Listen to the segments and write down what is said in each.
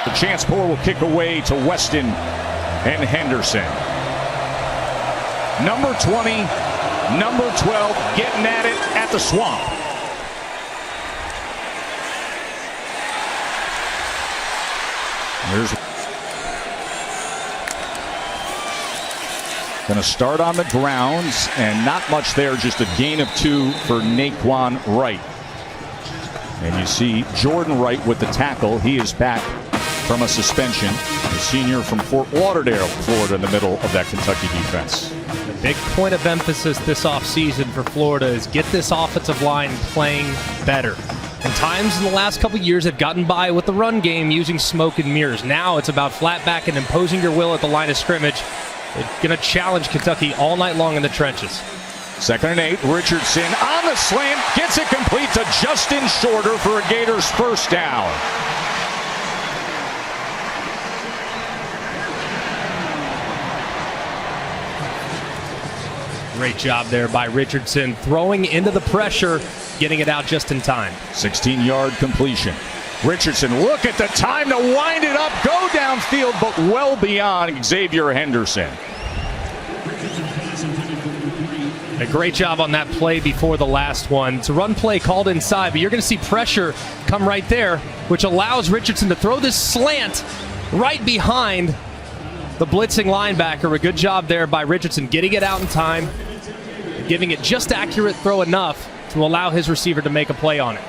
The Chanceport will kick away to Weston and Henderson. Number 20, number 12, getting at it at the Swamp. Here's going to start on the grounds, and not much there, just a gain of 2 for Naquan Wright. And you see Jordan Wright with the tackle. He is back from a suspension. The senior from Fort Lauderdale, Florida, in the middle of that Kentucky defense. The big point of emphasis this offseason for Florida is get this offensive line playing better. And times in the last couple of years have gotten by with the run game using smoke and mirrors. Now it's about flat back and imposing your will at the line of scrimmage. They're going to challenge Kentucky all night long in the trenches. 2nd and 8, Richardson on the slant, gets it complete to Justin Shorter for a Gators first down. Great job there by Richardson, throwing into the pressure, getting it out just in time. 16-yard completion. Richardson, look at the time to wind it up, go downfield, but well beyond Xavier Henderson. A great job on that play before the last one. It's a run play called inside, but you're going to see pressure come right there, which allows Richardson to throw this slant right behind the blitzing linebacker. A good job there by Richardson, getting it out in time, giving it just accurate throw enough to allow his receiver to make a play on it.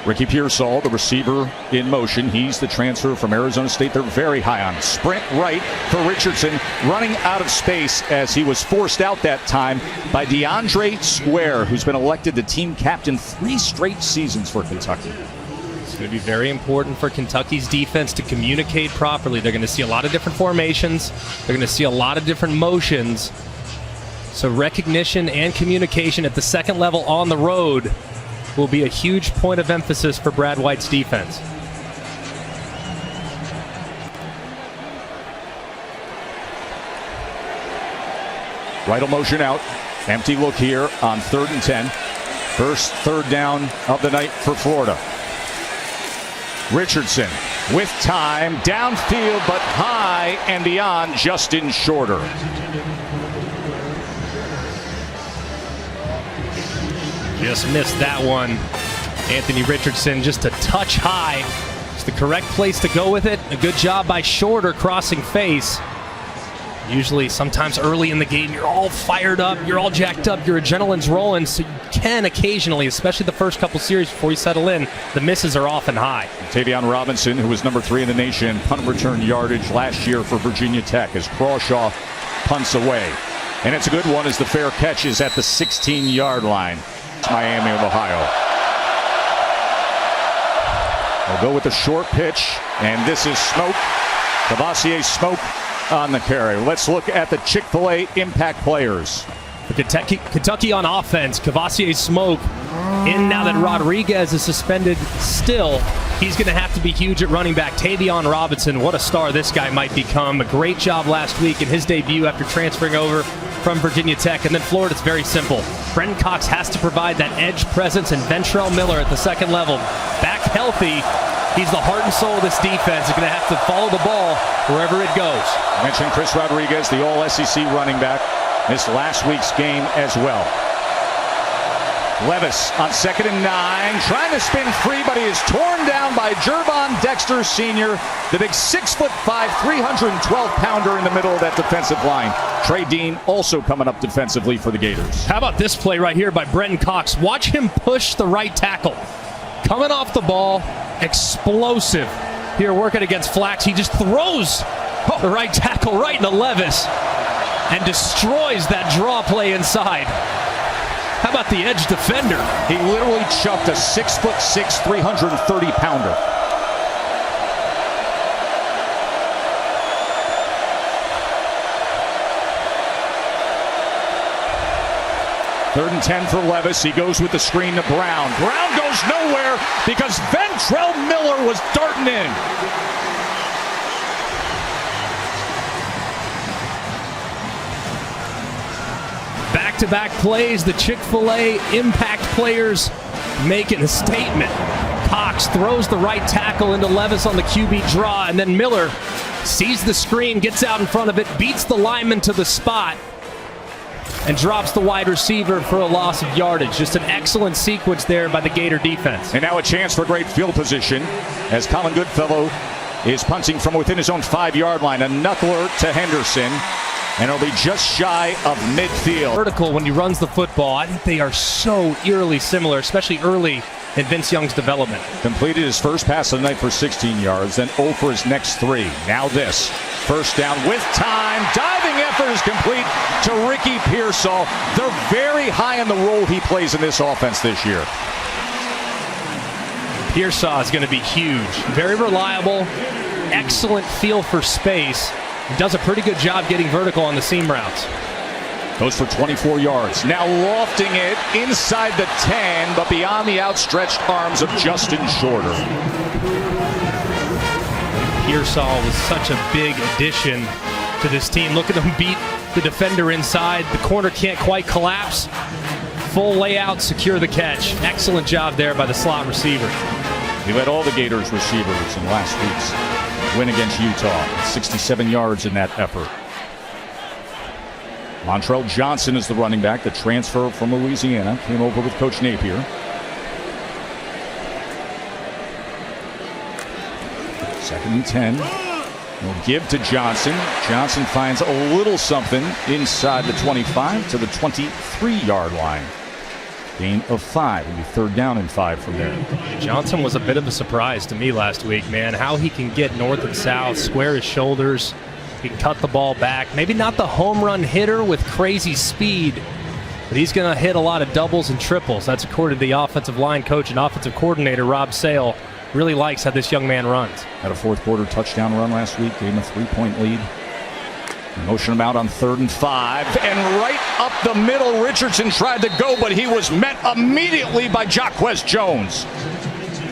Ricky Pearsall, the receiver in motion. He's the transfer from Arizona State. They're very high on him. Sprint right for Richardson, running out of space as he was forced out that time by DeAndre Square, who's been elected the team captain 3 straight seasons for Kentucky. It's going to be very important for Kentucky's defense to communicate properly. They're going to see a lot of different formations. They're going to see a lot of different motions. So recognition and communication at the second level on the road will be a huge point of emphasis for Brad White's defense. Right motion out. Empty look here on 3rd and 10. First 3rd down of the night for Florida. Richardson with time, downfield, but high and beyond Justin Shorter. Just missed that one. Anthony Richardson just a touch high. It's the correct place to go with it. A good job by Shorter crossing face. Usually, sometimes early in the game, you're all fired up, you're all jacked up, your adrenaline's rolling, so you can occasionally, especially the first couple series before you settle in, the misses are often high. Tavion Robinson, who was number 3 in the nation, punt return yardage last year for Virginia Tech, as Crawshaw punts away. And it's a good one as the fair catch is at the 16-yard line. Miami of Ohio. They'll go with the short pitch, and this is Smoke. Cavassier Smoke on the carry. Let's look at the Chick-fil-A impact players. For Kentucky on offense, Cavassier Smoke in now that Rodriguez is suspended still. He's going to have to be huge at running back. Tavion Robinson, what a star this guy might become. A great job last week in his debut after transferring over from Virginia Tech. And then Florida, it's very simple. Brenton Cox has to provide that edge presence, and Ventrell Miller at the second level. Back healthy. He's the heart and soul of this defense. He's going to have to follow the ball wherever it goes. I mentioned Chris Rodriguez, the All-SEC running back, missed last week's game as well. Levis on 2nd and 9, trying to spin free, but he is torn down by Jervon Dexter Sr., the big 6'5", 312-pounder in the middle of that defensive line. Trey Dean also coming up defensively for the Gators. How about this play right here by Brenton Cox? Watch him push the right tackle. Coming off the ball, explosive. Here working against Flax, he just throws the right tackle right into Levis and destroys that draw play inside. How about the edge defender? He literally chucked a 6'6", 330-pounder. Third and 10 for Levis. He goes with the screen to Brown. Brown goes nowhere because Ventrell Miller was darting in. Back-to-back plays, the Chick-fil-A impact players making a statement. Cox throws the right tackle into Levis on the QB draw, and then Miller sees the screen, gets out in front of it, beats the lineman to the spot, and drops the wide receiver for a loss of yardage. Just an excellent sequence there by the Gator defense. And now a chance for great field position as Colin Goodfellow is punting from within his own 5-yard line. A knuckler to Henderson, and it'll be just shy of midfield. Vertical when he runs the football. I think they are so eerily similar, especially early in Vince Young's development. Completed his first pass of the night for 16 yards, then 0 for his next 3. Now this. First down with time. Diving effort is complete to Ricky Pearsall. They're very high on the role he plays in this offense this year. Pearsall is going to be huge. Very reliable, excellent feel for space. He does a pretty good job getting vertical on the seam routes. Goes for 24 yards. Now lofting it inside the 10, but beyond the outstretched arms of Justin Shorter. Pearsall was such a big addition to this team. Look at him beat the defender inside. The corner can't quite collapse. Full layout, secure the catch. Excellent job there by the slot receiver. He led all the Gators receivers in last week's win against Utah. 67 yards in that effort. Montrell Johnson is the running back. The transfer from Louisiana came over with Coach Napier. Second and 10. We'll give to Johnson. Johnson finds a little something inside the 25 to the 23-yard line. Gain of 5. It'll be 3rd down and 5 from there. Johnson was a bit of a surprise to me last week, man. How he can get north and south, square his shoulders. He can cut the ball back. Maybe not the home run hitter with crazy speed, but he's going to hit a lot of doubles and triples. That's according to the offensive line coach and offensive coordinator, Rob Sale. Really likes how this young man runs. Had a 4th quarter touchdown run last week. Gave him a 3-point lead. Motion him out on 3rd and 5. And right up the middle, Richardson tried to go, but he was met immediately by Jacquez Jones.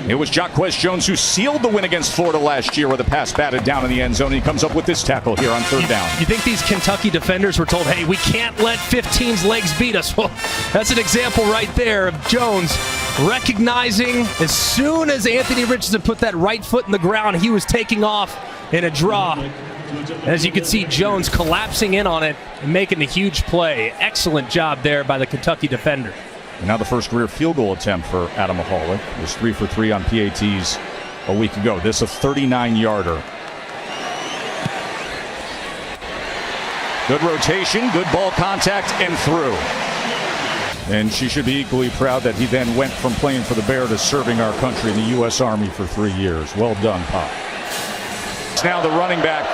It was Jacquez Jones who sealed the win against Florida last year with a pass batted down in the end zone. He comes up with this tackle here on 3rd down. You think these Kentucky defenders were told, hey, we can't let 15's legs beat us? Well, that's an example right there of Jones recognizing as soon as Anthony Richardson put that right foot in the ground, he was taking off in a draw. As you can see, Jones collapsing in on it and making a huge play. Excellent job there by the Kentucky defender. And now the first career field goal attempt for Adam Mahalik. He was 3 for 3 on PATs a week ago. This a 39-yarder. Good rotation, good ball contact, and through. And she should be equally proud that he then went from playing for the Bear to serving our country in the U.S. Army for 3 years. Well done, Pop. Now the running back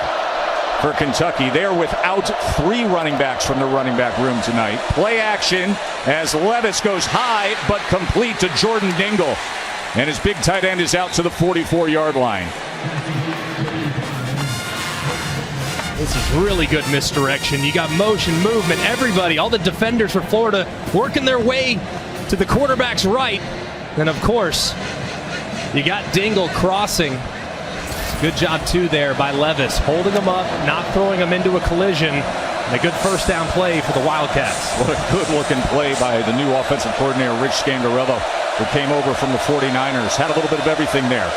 for Kentucky. They're without 3 running backs from the running back room tonight. Play action as Levis goes high but complete to Jordan Dingle. And his big tight end is out to the 44-yard line. This is really good misdirection. You got motion, movement, everybody, all the defenders for Florida working their way to the quarterback's right. And of course, you got Dingle crossing. Good job, too, there by Levis, holding him up, not throwing him into a collision. And a good first down play for the Wildcats. What a good-looking play by the new offensive coordinator, Rich Scangarello, who came over from the 49ers. Had a little bit of everything there.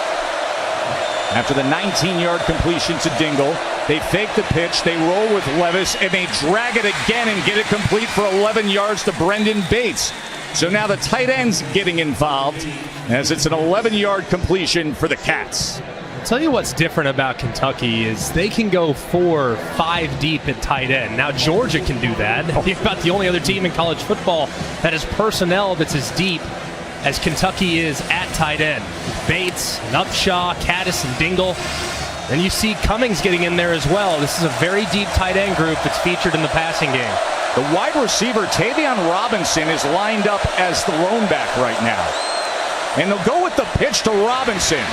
After the 19-yard completion to Dingle, they fake the pitch, they roll with Levis, and they drag it again and get it complete for 11 yards to Brendan Bates. So now the tight end's getting involved as it's an 11-yard completion for the Cats. Tell you what's different about Kentucky is they can go 4 or 5 deep at tight end. Now Georgia can do that. They're about the only other team in college football that has personnel that's as deep as Kentucky is at tight end. Bates, and Upshaw, Caddis, and Dingle. Then you see Cummings getting in there as well. This is a very deep tight end group that's featured in the passing game. The wide receiver, Tavion Robinson, is lined up as the lone back right now. And they'll go with the pitch to Robinson.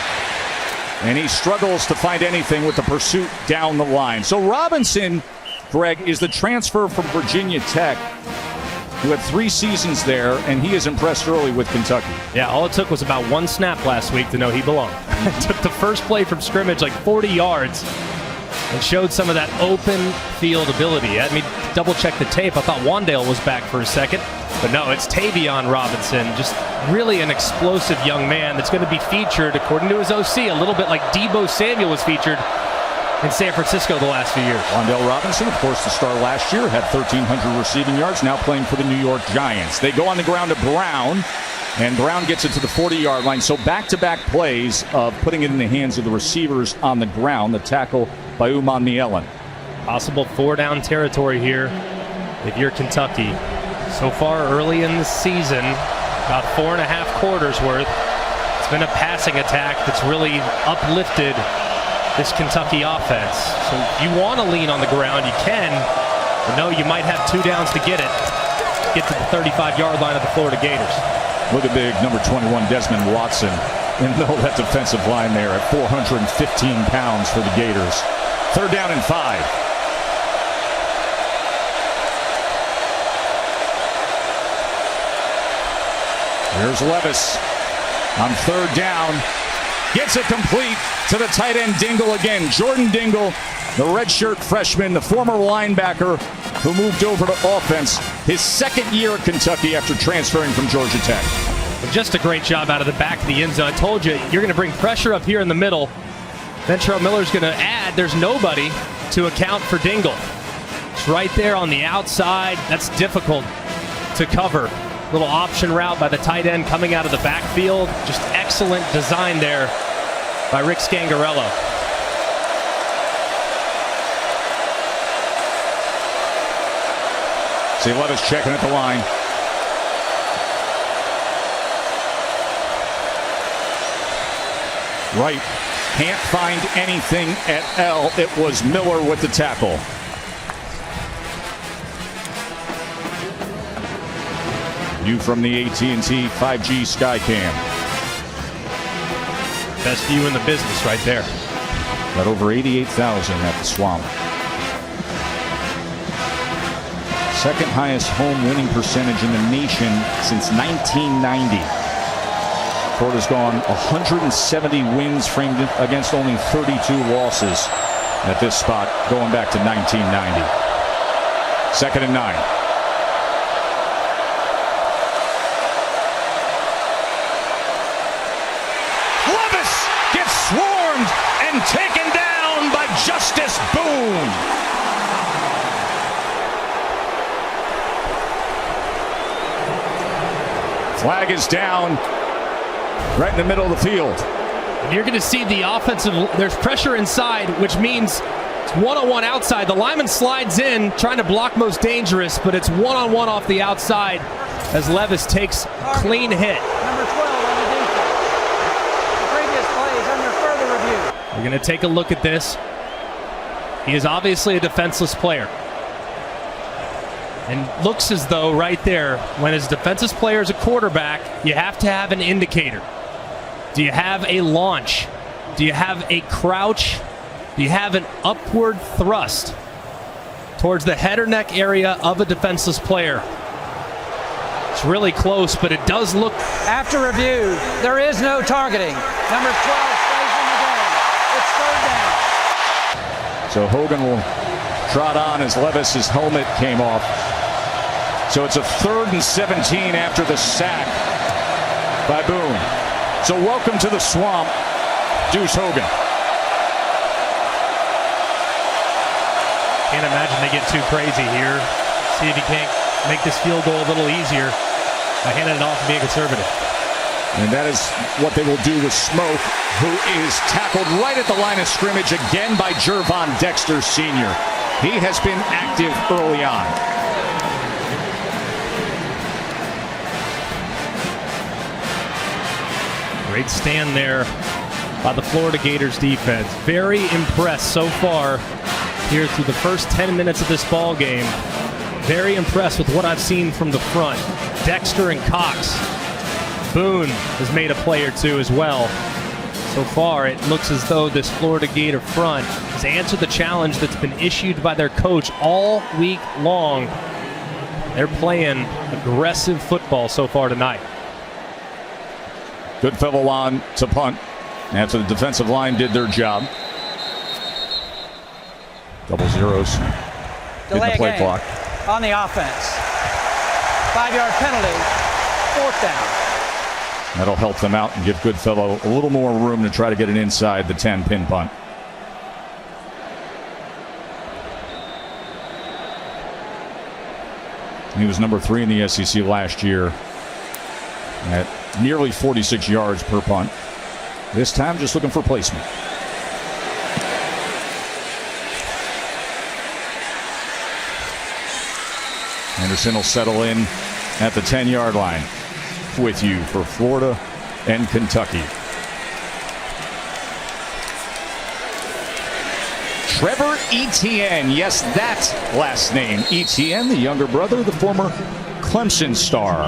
And he struggles to find anything with the pursuit down the line. So Robinson, Greg, is the transfer from Virginia Tech, who had 3 seasons there, and he is impressed early with Kentucky. Yeah, all it took was about 1 snap last week to know he belonged. Took the first play from scrimmage like 40 yards and showed some of that open field ability. Let me double check the tape. I thought Wandale was back for a second. But no, it's Tavion Robinson, just really an explosive young man that's going to be featured, according to his OC, a little bit like Deebo Samuel was featured in San Francisco the last few years. Wan'Dale Robinson, of course, the star last year, had 1,300 receiving yards, now playing for the New York Giants. They go on the ground to Brown, and Brown gets it to the 40-yard line. So back-to-back plays of putting it in the hands of the receivers on the ground. The tackle by Uman Mielen. Possible 4-down territory here if you're Kentucky. So far early in the season, about 4.5 quarters worth, it's been a passing attack that's really uplifted this Kentucky offense. So if you want to lean on the ground, you can. But no, you might have 2 downs to get to the 35-yard line of the Florida Gators. Look at big number 21 Desmond Watson in the middle of that defensive line there at 415 pounds for the Gators. 3rd down and 5. Here's Levis on 3rd down. Gets it complete to the tight end Dingle again. Jordan Dingle, the redshirt freshman, the former linebacker who moved over to offense. His 2nd year at Kentucky after transferring from Georgia Tech. Just a great job out of the back of the end zone. I told you, you're going to bring pressure up here in the middle. Ventrell Miller's going to add. There's nobody to account for Dingle. It's right there on the outside. That's difficult to cover. Little option route by the tight end coming out of the backfield. Just excellent design there by Rick Scangarello. See Levis checking at the line. Right. Can't find anything at L. It was Miller with the tackle. View from the AT&T 5G Skycam. Best view in the business right there. Got over 88,000 at the Swamp. 2nd highest home winning percentage in the nation since 1990. Florida's gone 170 wins framed against only 32 losses at this spot going back to 1990. 2nd and 9. Swarmed and taken down by Justice Boone. Flag is down right in the middle of the field. And you're going to see the offensive, there's pressure inside, which means it's one-on-one outside. The lineman slides in, trying to block most dangerous, but it's one-on-one off the outside as Levis takes clean hit. Number 12 on the defense. The previous play is under further review. We're going to take a look at this. He is obviously a defenseless player. And looks as though right there, when his defenseless player is a quarterback, you have to have an indicator. Do you have a launch? Do you have a crouch? Do you have an upward thrust towards the head or neck area of a defenseless player? It's really close, but it does look... After review, there is no targeting. Number 12 stays in the game. It's 3rd down. So Hogan will trot on as Levis's helmet came off. So it's a 3rd and 17 after the sack by Boone. So welcome to the Swamp, Deuce Hogan. Can't imagine they get too crazy here. See if he can't make this field goal a little easier by handing it off and being conservative. And that is what they will do with Smoke, who is tackled right at the line of scrimmage again by Jervon Dexter Sr. He has been active early on. Great stand there by the Florida Gators defense. Very impressed so far here through the first 10 minutes of this ball game. Very impressed with what I've seen from the front. Dexter and Cox. Boone has made a play or two as well. So far, it looks as though this Florida Gator front has answered the challenge that's been issued by their coach all week long. They're playing aggressive football so far tonight. Goodfellow on to punt after the defensive line did their job. Double zeros in the play clock. On the offense. 5-yard penalty, 4th down. That'll help them out and give Goodfellow a little more room to try to get it inside the 10 pin punt. He was number 3 in the SEC last year at nearly 46 yards per punt. This time just looking for placement. Henderson will settle in at the 10-yard line with you for Florida and Kentucky. Trevor Etienne, yes, that last name. Etienne, the younger brother of the former Clemson star.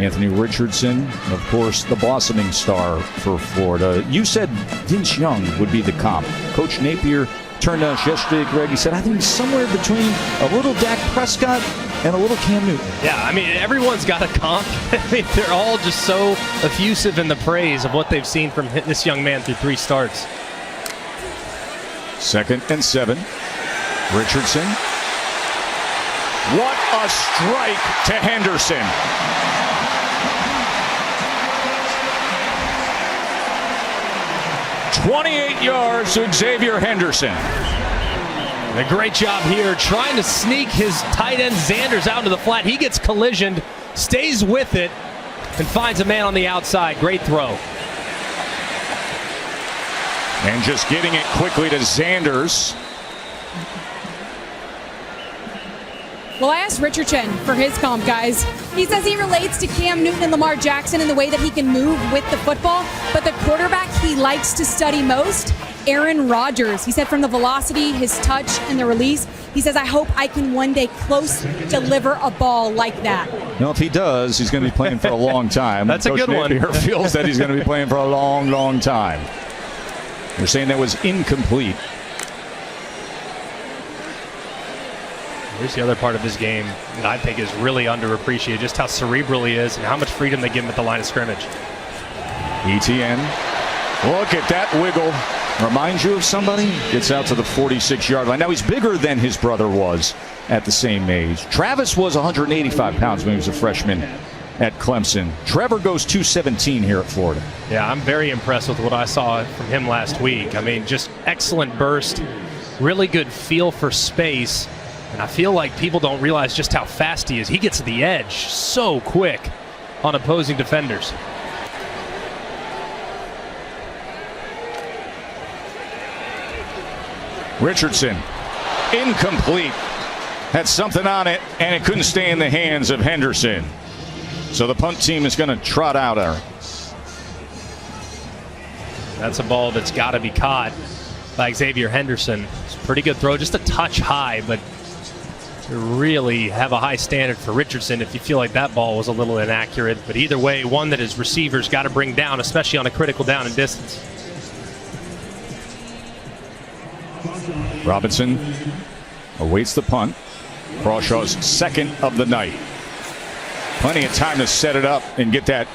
Anthony Richardson, of course, the blossoming star for Florida. You said Vince Young would be the comp. Coach Napier turned to us yesterday, Greg. He said, I think he's somewhere between a little Dak Prescott and a little Cam Newton. Yeah, I mean, everyone's got a comp. I mean, they're all just so effusive in the praise of what they've seen from this young man through 3 starts. 2nd and 7. Richardson. What a strike to Henderson. "28 yards to Xavier Henderson." A great job here trying to sneak his tight end Zanders out into the flat. He gets collisioned, stays with it, and finds a man on the outside. Great throw. And just getting it quickly to Zanders. Well, I asked Richardson for his comp, guys. He says he relates to Cam Newton and Lamar Jackson in the way that he can move with the football, but the quarterback he likes to study most, Aaron Rodgers. He said from the velocity, his touch, and the release, he says, I hope I can one day close deliver a ball like that. Well, if he does, he's going to be playing for a long time. That's Coach a good one. Napier feels that he's going to be playing for a long, long time. They're saying that was incomplete. Here's the other part of this game that I think is really underappreciated, just how cerebral he is and how much freedom they give him at the line of scrimmage. Etienne, look at that wiggle. Reminds you of somebody? Gets out to the 46-yard line. Now, he's bigger than his brother was at the same age. Travis was 185 pounds when he was a freshman at Clemson. Trevor goes 217 here at Florida. Yeah, I'm very impressed with what I saw from him last week. I mean, just excellent burst, really good feel for space. And I feel like people don't realize just how fast he is. He gets to the edge so quick on opposing defenders. Richardson, incomplete. Had something on it, and it couldn't stay in the hands of Henderson. So the punt team is going to trot out there. That's a ball that's got to be caught by Xavier Henderson. It's a pretty good throw, just a touch high, but to really have a high standard for Richardson if you feel like that ball was a little inaccurate. But either way, one that his receivers got to bring down, especially on a critical down and distance. Robinson awaits the punt. Crawshaw's 2nd of the night. Plenty of time to set it up and get that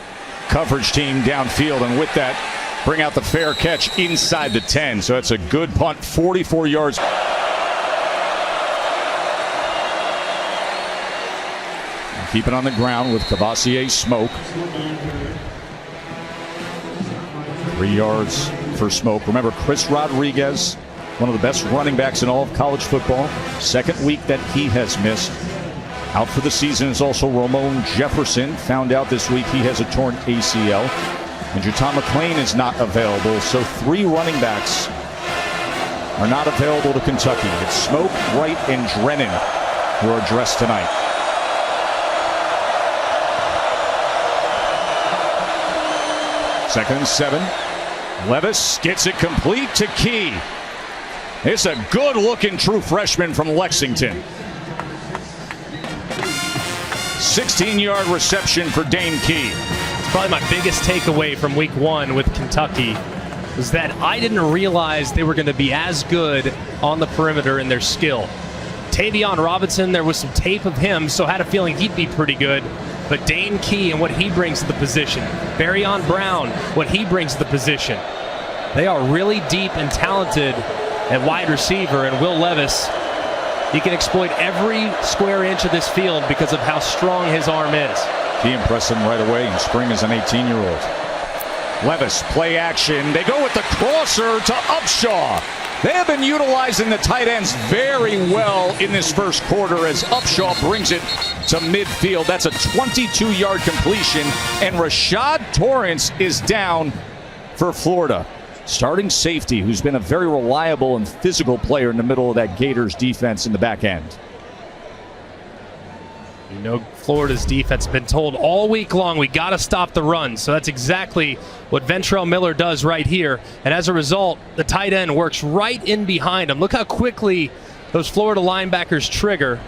coverage team downfield, and with that, bring out the fair catch inside the 10. So it's a good punt, 44 yards. Keep it on the ground with Cavassier Smoke. 3 yards for Smoke. Remember, Chris Rodriguez, one of the best running backs in all of college football. 2nd week that he has missed. Out for the season is also Ramon Jefferson. Found out this week he has a torn ACL. And Jaton McClain is not available. So 3 running backs are not available to Kentucky. It's Smoke, Wright, and Drennan who are dressed tonight. Second and 7. Levis gets it complete to Key. It's a good-looking true freshman from Lexington. 16-yard reception for Dane Key. It's probably my biggest takeaway from week 1 with Kentucky was that I didn't realize they were going to be as good on the perimeter in their skill. Tavion Robinson, there was some tape of him, so I had a feeling he'd be pretty good. But Dane Key and what he brings to the position. Barryon Brown, what he brings to the position. They are really deep and talented at wide receiver, and Will Levis He can exploit every square inch of this field because of how strong his arm is. He impressed him right away in spring as an 18-year-old. Levis, play action. They go with the crosser to Upshaw. They have been utilizing the tight ends very well in this first quarter as Upshaw brings it to midfield. That's a 22-yard completion, and Rashad Torrance is down for Florida. Starting safety, who's been a very reliable and physical player in the middle of that Gators defense in the back end. You know, Florida's defense has been told all week long, we got to stop the run. So that's exactly what Ventrell Miller does right here. And as a result, the tight end works right in behind him. Look how quickly those Florida linebackers trigger.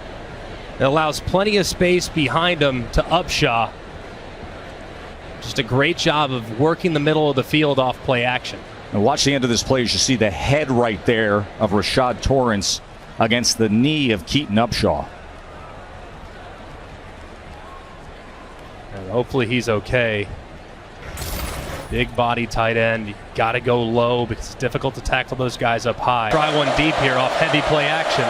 It allows plenty of space behind him to Upshaw. Just a great job of working the middle of the field off play action. And watch the end of this play as you see the head right there of Rashad Torrance against the knee of Keaton Upshaw. And hopefully he's okay. Big body tight end. You got to go low because it's difficult to tackle those guys up high. Try one deep here off heavy play action.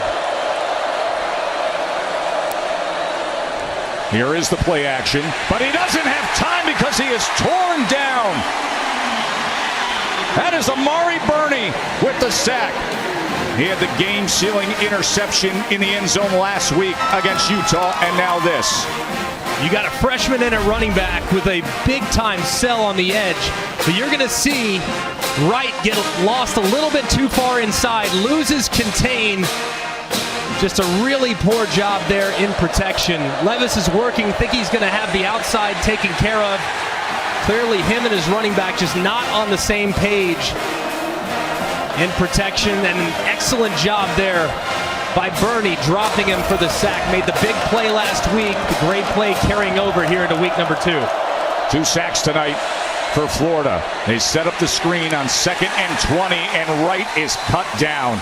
Here is the play action, but he doesn't have time because he is torn down. That is Amari Burney with the sack. He had the game-sealing interception in the end zone last week against Utah, and now this. You got a freshman in at running back with a big-time sell on the edge. So you're going to see Wright get lost a little bit too far inside, loses contain. Just a really poor job there in protection. Levis is working, think he's going to have the outside taken care of. Clearly him and his running back just not on the same page in protection, and an excellent job there by Burney, dropping him for the sack. Made the big play last week. The great play carrying over here into week number 2. 2 sacks tonight for Florida. They set up the screen on 2nd and 20, and Wright is cut down.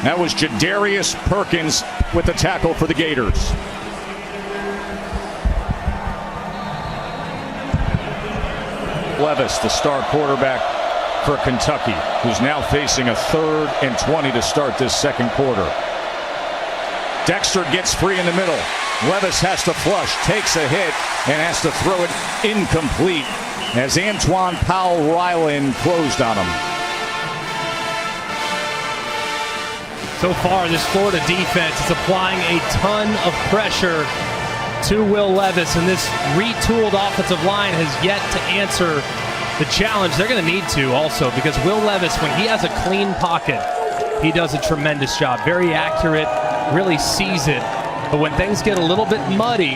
That was Jadarius Perkins with the tackle for the Gators. Levis, the star quarterback for Kentucky, who's now facing a 3rd and 20 to start this second quarter. Dexter gets free in the middle. Levis has to flush, takes a hit, and has to throw it incomplete as Antoine Powell-Ryland closed on him. So far, this Florida defense is applying a ton of pressure to Will Levis, and this retooled offensive line has yet to answer the challenge they're going to need to also, because Will Levis, when he has a clean pocket, he does a tremendous job. Very accurate, really sees it. But when things get a little bit muddy,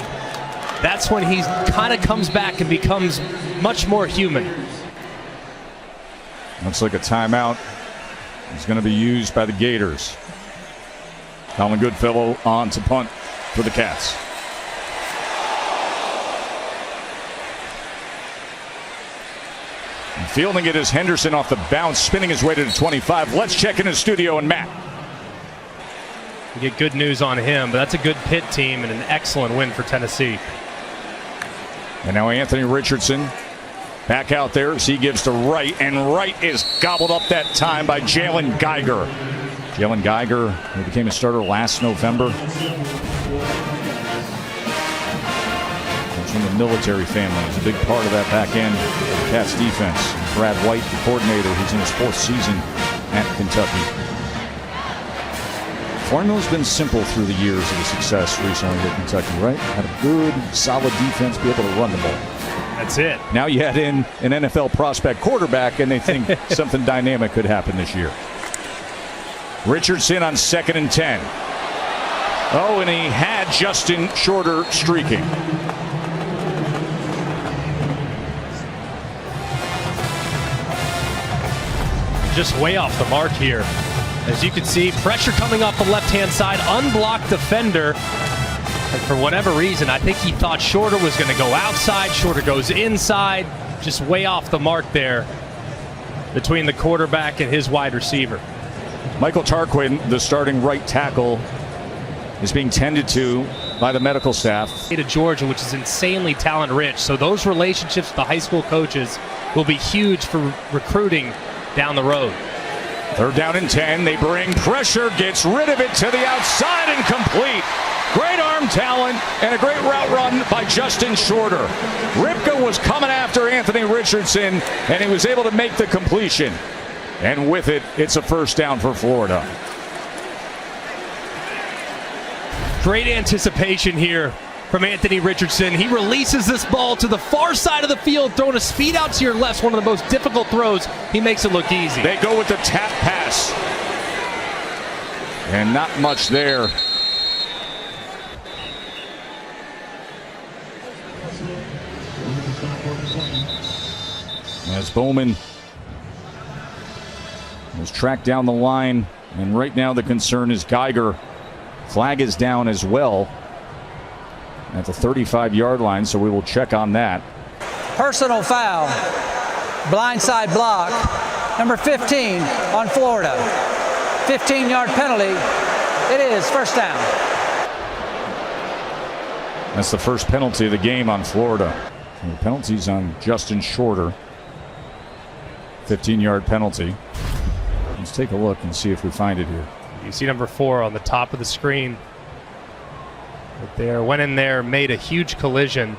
that's when he kind of comes back and becomes much more human. Looks like a timeout is going to be used by the Gators. Colin Goodfellow on to punt for the Cats. And fielding it is Henderson off the bounce, spinning his way to the 25. Let's check in the studio and Matt. You get good news on him, but that's a good Pitt team and an excellent win for Tennessee. And now Anthony Richardson back out there as he gives to Wright, and Wright is gobbled up that time by Jalen Geiger. Jalen Geiger, who became a starter last November. Comes from the military family. He's a big part of that back end of the Cats defense. Brad White, the coordinator, he's in his 4th season at Kentucky. Formula's been simple through the years of the success recently at Kentucky, right? Had a good, solid defense, be able to run the ball. That's it. Now you add in an NFL prospect quarterback, and they think something dynamic could happen this year. Richardson on 2nd and 10. Oh, and he had Justin Shorter streaking. Just way off the mark here. As you can see, pressure coming off the left-hand side, unblocked defender. And for whatever reason, I think he thought Shorter was going to go outside. Shorter goes inside. Just way off the mark there between the quarterback and his wide receiver. Michael Tarquin, the starting right tackle, is being tended to by the medical staff. To Georgia, which is insanely talent-rich. So those relationships with the high school coaches will be huge for recruiting down the road. Third down and 10. They bring pressure, gets rid of it to the outside and complete. Great arm talent and a great route run by Justin Shorter. Ripka was coming after Anthony Richardson, and he was able to make the completion. And with it, it's a first down for Florida. Great anticipation here from Anthony Richardson. He releases this ball to the far side of the field, throwing a speed out to your left, one of the most difficult throws. He makes it look easy. They go with the tap pass. And not much there. As Bowman was tracked down the line, and right now the concern is Geiger. Flag is down as well at the 35-yard line, so we will check on that. Personal foul, blindside block, number 15 on Florida. 15-yard penalty. It is first down. That's the first penalty of the game on Florida. And the penalties on Justin Shorter. 15-yard penalty. Let's take a look and see if we find it here. You see number 4 on the top of the screen. Right there, went in there, made a huge collision.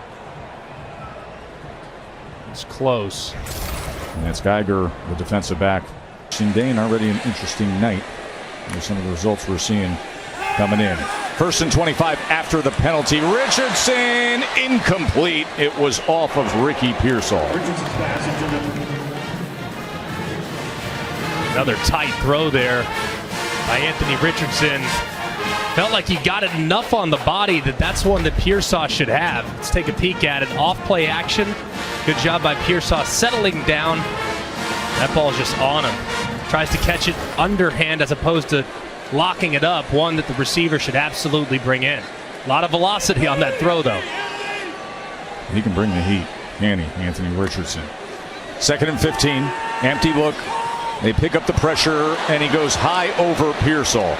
It's close. And that's Geiger, the defensive back. Dane, already an interesting night. There's some of the results we're seeing coming in. First and 25 after the penalty. Richardson, incomplete. It was off of Ricky Pearsall. Another tight throw there by Anthony Richardson. Felt like he got it enough on the body that's one that Pearsall should have. Let's take a peek at it. Off play action. Good job by Pearsall settling down. That ball's just on him. Tries to catch it underhand as opposed to locking it up. One that the receiver should absolutely bring in. A lot of velocity on that throw, though. He can bring the heat, can he, Anthony Richardson? Second and 15. Empty look. They pick up the pressure, and he goes high over Pearsall.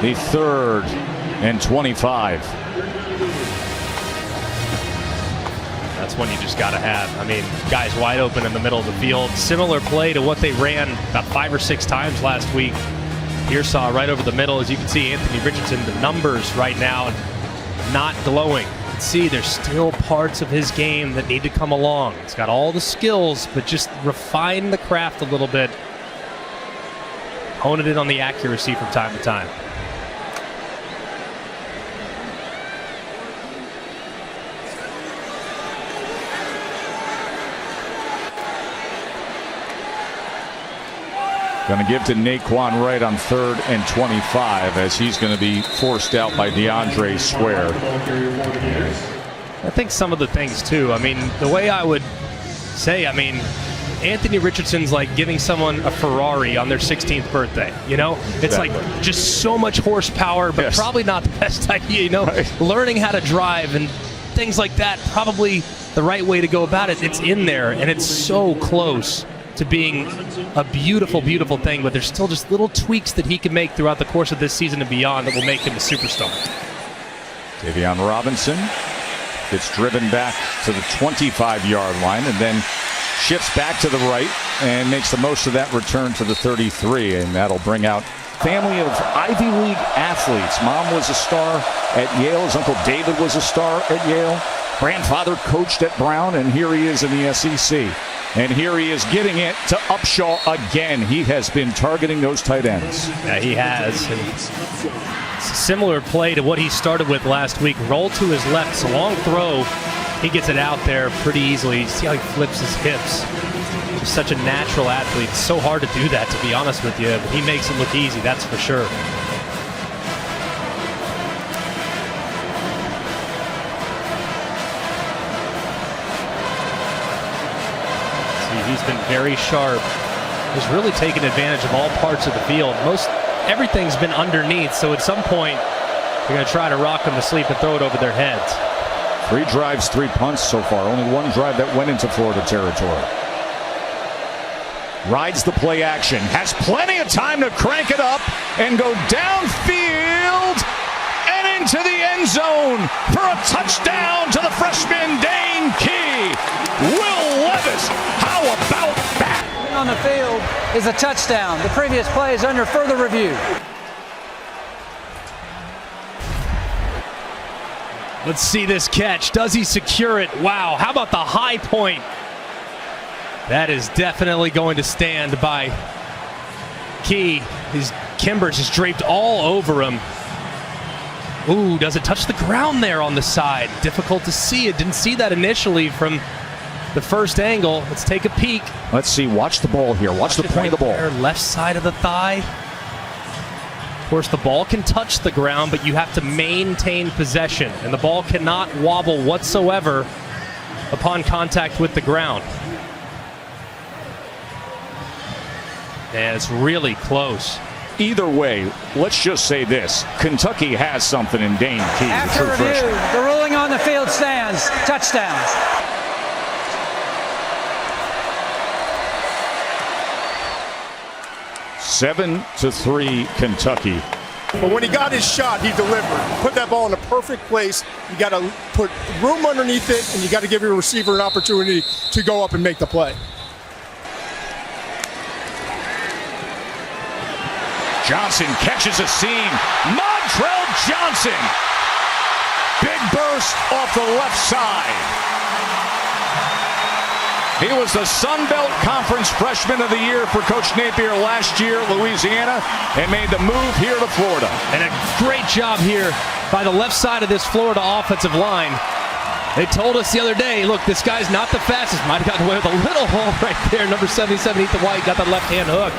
The third and 25. That's one you just got to have. I mean, guys wide open in the middle of the field. Similar play to what they ran about 5 or 6 times last week. Pearsall right over the middle. As you can see, Anthony Richardson, the numbers right now not glowing. You can see there's still parts of his game that need to come along. He's got all the skills, but just refine the craft a little bit. Hone it in on the accuracy from time to time. Going to give to Naquan Wright on third and 25 as he's going to be forced out by DeAndre Swear. I think some of the things too. I mean, the way I would say, Anthony Richardson's like giving someone a Ferrari on their 16th birthday. You know, it's like just so much horsepower, but probably not the best idea. You know, learning how to drive and things like that, probably the right way to go about it. It's in there, and it's so close to being a beautiful, beautiful thing, but there's still just little tweaks that he can make throughout the course of this season and beyond that will make him a superstar. Davion Robinson gets driven back to the 25-yard line and then shifts back to the right and makes the most of that return to the 33, and that'll bring out family of Ivy League athletes. Mom was a star at Yale. His Uncle David was a star at Yale. Grandfather coached at Brown, and here he is in the SEC. And here he is getting it to Upshaw again. He has been targeting those tight ends. Yeah, he has. And it's a similar play to what he started with last week. Roll to his left. It's a long throw. He gets it out there pretty easily. You see how he flips his hips. He's such a natural athlete. It's so hard to do that, to be honest with you. But he makes it look easy, that's for sure. He's been very sharp. He's really taken advantage of all parts of the field. Everything's been underneath, so at some point, you're going to try to rock them to sleep and throw it over their heads. 3 drives, 3 punts so far. Only 1 drive that went into Florida territory. Rides the play action. Has plenty of time to crank it up and go downfield and into the end zone for a touchdown to the freshman Dane Key. Will Levis, how about that? on the field is a touchdown. The previous play is under further review. Let's see this catch. Does he secure it? Wow, how about the high point? That is definitely going to stand by Key. His Kimber just draped all over him. Ooh, does it touch the ground there on the side? Difficult to see. It didn't see that initially from the first angle. Let's take a peek. Let's see. Watch the ball here. Watch the point of the ball. There, left side of the thigh. Of course, the ball can touch the ground, but you have to maintain possession, and the ball cannot wobble whatsoever upon contact with the ground. And it's really close. Either way, let's just say this. Kentucky has something in Dane Key. After review, the ruling on the field stands. Touchdown. Seven to 3 Kentucky. But when he got his shot, he delivered. Put that ball in a perfect place. You got to put room underneath it, and you got to give your receiver an opportunity to go up and make the play. Johnson catches a seam. Montrell Johnson. Big burst off the left side. He was the Sun Belt Conference Freshman of the Year for Coach Napier last year, Louisiana, and made the move here to Florida. And a great job here by the left side of this Florida offensive line. They told us the other day, look, this guy's not the fastest. Might have gotten away with a little hole right there. Number 77, Ethan White, got that left hand hooked.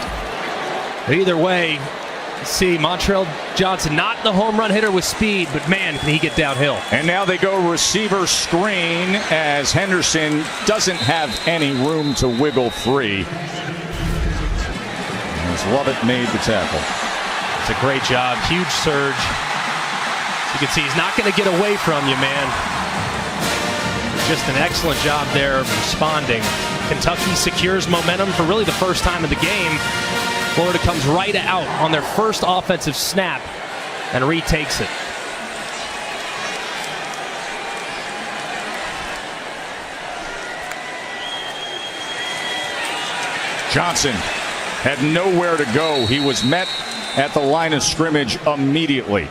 But either way, see, Montrell Johnson, not the home run hitter with speed, but man, can he get downhill. And now they go receiver screen as Henderson doesn't have any room to wiggle free. As Lovett made the tackle. It's a great job, huge surge. You can see he's not going to get away from you, man. Just an excellent job there of responding. Kentucky secures momentum for really the first time in the game. Florida comes right out on their first offensive snap and retakes it. Johnson had nowhere to go. He was met at the line of scrimmage immediately.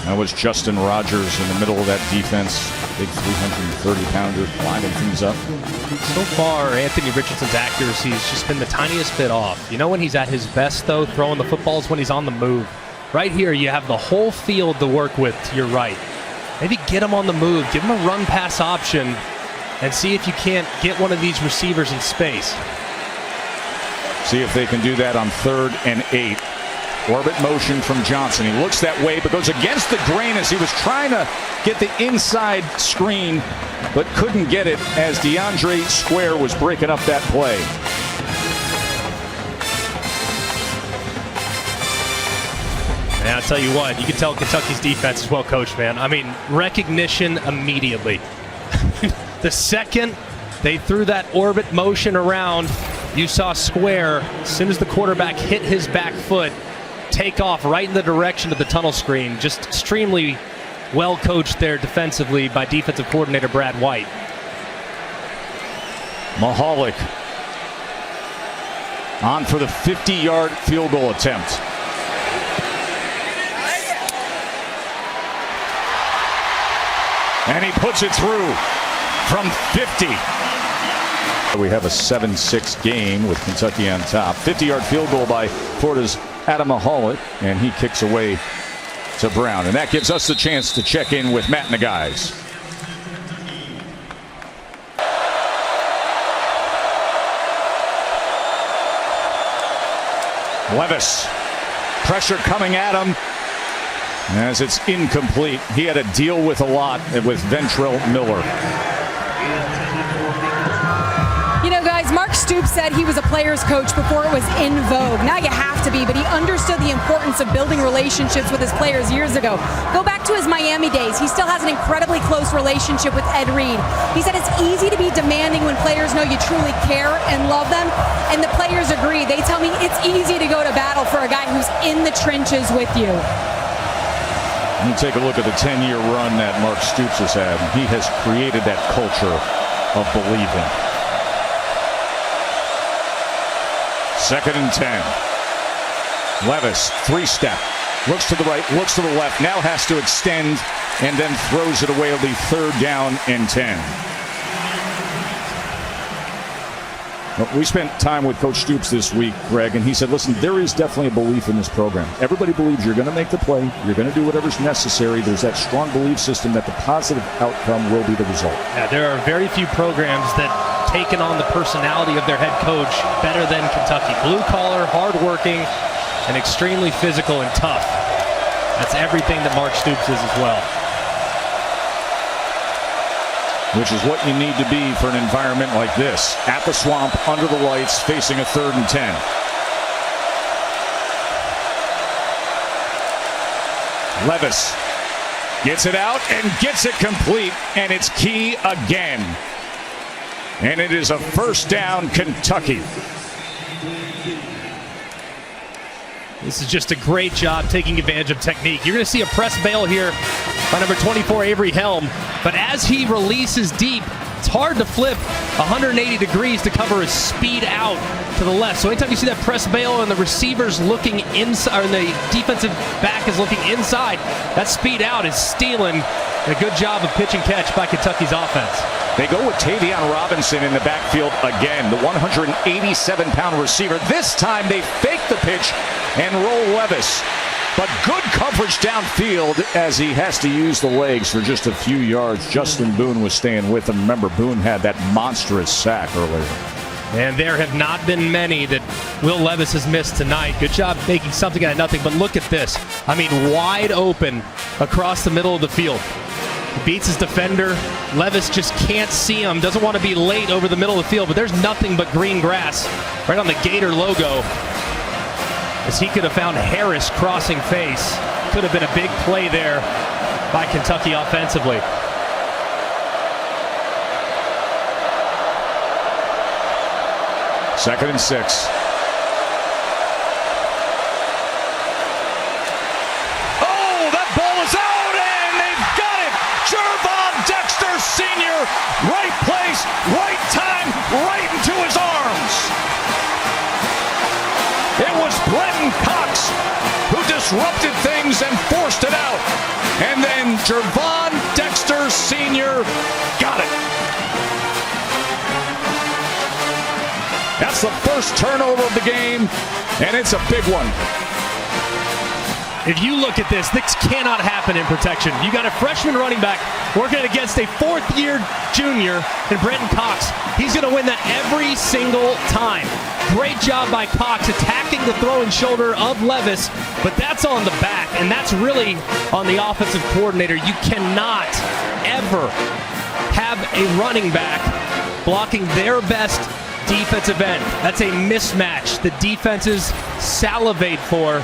That was Justin Rogers in the middle of that defense. Big 330-pounder climbing things up. So far, Anthony Richardson's accuracy has just been the tiniest bit off. You know when he's at his best, though, throwing the footballs when he's on the move. Right here, you have the whole field to work with to your right. Maybe get him on the move, give him a run-pass option, and see if you can't get one of these receivers in space. See if they can do that on 3rd and 8. Orbit motion from Johnson. He looks that way, but goes against the grain as he was trying to get the inside screen, but couldn't get it as DeAndre Square was breaking up that play. And I'll tell you what, you can tell Kentucky's defense is well coached, man. I mean, recognition immediately. The second they threw that orbit motion around, you saw Square, as soon as the quarterback hit his back foot, take off right in the direction of the tunnel screen. Just extremely well coached there defensively by defensive coordinator Brad White. Mahalik on for the 50-yard field goal attempt. And he puts it through from 50. We have a 7-6 game with Kentucky on top. 50-yard field goal by Florida's Adam Mahalik, and he kicks away to Brown. And that gives us the chance to check in with Matt and the guys. Levis, pressure coming at him as it's incomplete. He had to deal with a lot with Ventrell Miller. You know, guys, Mark Stoops said he was a player's coach before it was in vogue. Now you have to be, but he understood the importance of building relationships with his players years ago. Go back to his Miami days. He still has an incredibly close relationship with Ed Reed. He said it's easy to be demanding when players know you truly care and love them, and the players agree. They tell me it's easy to go to battle for a guy who's in the trenches with you. You take a look at the 10-year run that Mark Stoops has had. He has created that culture of believing. 2nd and 10. Levis, 3-step. Looks to the right, looks to the left. Now has to extend and then throws it away. It'll be 3rd down and 10. We spent time with Coach Stoops this week, Greg, and he said, listen, there is definitely a belief in this program. Everybody believes you're going to make the play. You're going to do whatever's necessary. There's that strong belief system that the positive outcome will be the result. Yeah, there are very few programs that taken on the personality of their head coach better than Kentucky. Blue collar, hardworking, and extremely physical and tough. That's everything that Mark Stoops is as well. Which is what you need to be for an environment like this. At the Swamp, under the lights, facing a 3rd and 10. Levis gets it out and gets it complete, and it's Key again. And it is a 1st down, Kentucky. This is just a great job taking advantage of technique. You're going to see a press bail here by number 24, Avery Helm. But as he releases deep, it's hard to flip 180 degrees to cover his speed out to the left. So anytime you see that press bail and the receiver's looking inside, or the defensive back is looking inside, that speed out is stealing. A good job of pitch and catch by Kentucky's offense. They go with Tavion Robinson in the backfield again, the 187-pound receiver. This time they fake the pitch and roll Levis. But good coverage downfield as he has to use the legs for just a few yards. Justin Boone was staying with him. Remember, Boone had that monstrous sack earlier. And there have not been many that Will Levis has missed tonight. Good job making something out of nothing. But look at this. I mean, wide open across the middle of the field. He beats his defender. Levis just can't see him. Doesn't want to be late over the middle of the field. But there's nothing but green grass right on the Gator logo. As he could have found Harris crossing face. Could have been a big play there by Kentucky offensively. Second and 6. Oh, that ball is out, and they've got it. Jervon Dexter Sr., right place, right time, right into his arms. It was Brenton Cox who disrupted things and forced it out. And then Jervon Dexter Sr. got it. That's the first turnover of the game, and it's a big one. If you look at this cannot happen in protection. You got a freshman running back working against a fourth-year junior in Brenton Cox. He's going to win that every single time. Great job by Cox attacking the throwing shoulder of Levis, but that's on the back, and that's really on the offensive coordinator. You cannot ever have a running back blocking their best defensive end. That's a mismatch the defenses salivate for.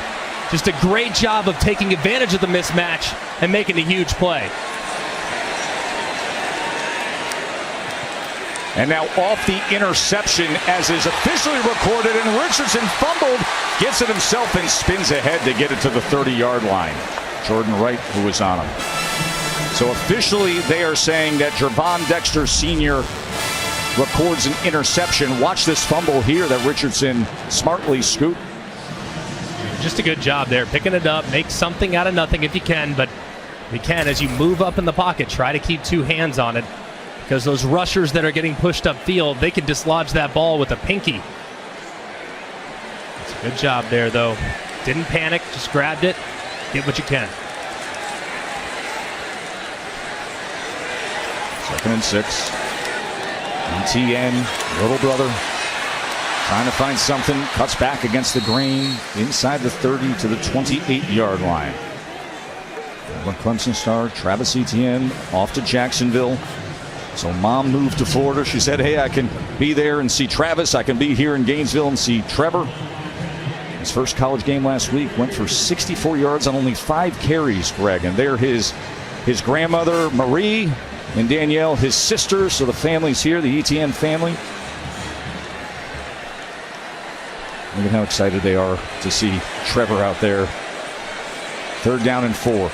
Just a great job of taking advantage of the mismatch and making a huge play. And now off the interception as is officially recorded, and Richardson fumbled, gets it himself and spins ahead to get it to the 30-yard line. Jordan Wright, who was on him. So officially they are saying that Jervon Dexter Sr. records an interception. Watch this fumble here that Richardson smartly scooped. Just a good job there, picking it up, make something out of nothing if you can, but if you can, as you move up in the pocket, try to keep two hands on it, because those rushers that are getting pushed upfield, they can dislodge that ball with a pinky. It's a good job there, though. Didn't panic, just grabbed it, get what you can. 2nd and 6. ETN, little brother, trying to find something, cuts back against the grain, inside the 30 to the 28-yard line. Clemson star Travis Etienne off to Jacksonville. So mom moved to Florida. She said, hey, I can be there and see Travis. I can be here in Gainesville and see Trevor. His first college game last week went for 64 yards on only 5 carries, Greg. And there his grandmother, Marie, and Danielle, his sister. So the family's here, the Etienne family. Look at how excited they are to see Trevor out there. 3rd down and 4.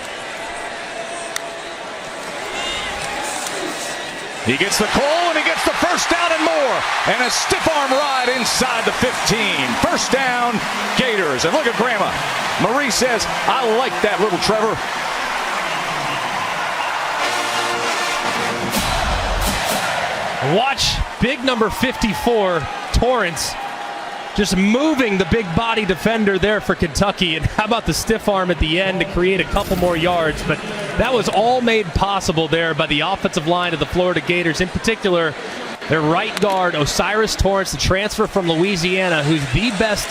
He gets the call, and he gets the first first down and more, and a stiff arm ride inside the 15. First down, Gators. And look at Grandma. Marie says, I like that, little Trevor. Watch big number 54, Torrance, just moving the big body defender there for Kentucky. And how about the stiff arm at the end to create a couple more yards? But that was all made possible there by the offensive line of the Florida Gators, in particular their right guard, Osiris Torrance, the transfer from Louisiana, who's the best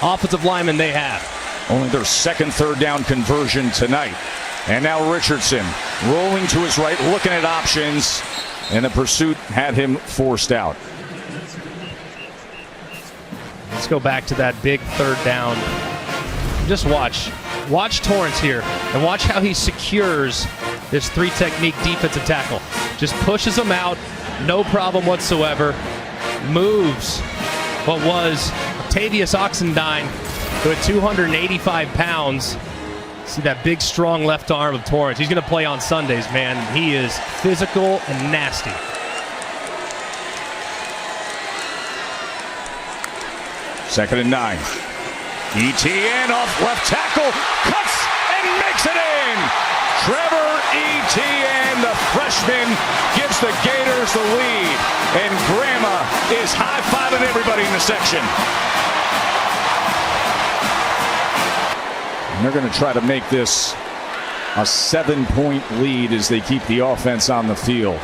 offensive lineman they have. Only their second third down conversion tonight. And now Richardson rolling to his right, looking at options, and the pursuit had him forced out. Let's go back to that big third down. Just watch Torrance here, and watch how he secures this three-technique defensive tackle. Just pushes him out, no problem whatsoever. Moves what was Octavius Oxendine, who at 285 pounds. See that big, strong left arm of Torrance. He's going to play on Sundays, man. He is physical and nasty. Second and 9. ETN off left tackle, cuts and makes it in. Trevor Etienne, the freshman, gives the Gators the lead. And Grandma is high-fiving everybody in the section. And they're going to try to make this a 7-point lead as they keep the offense on the field.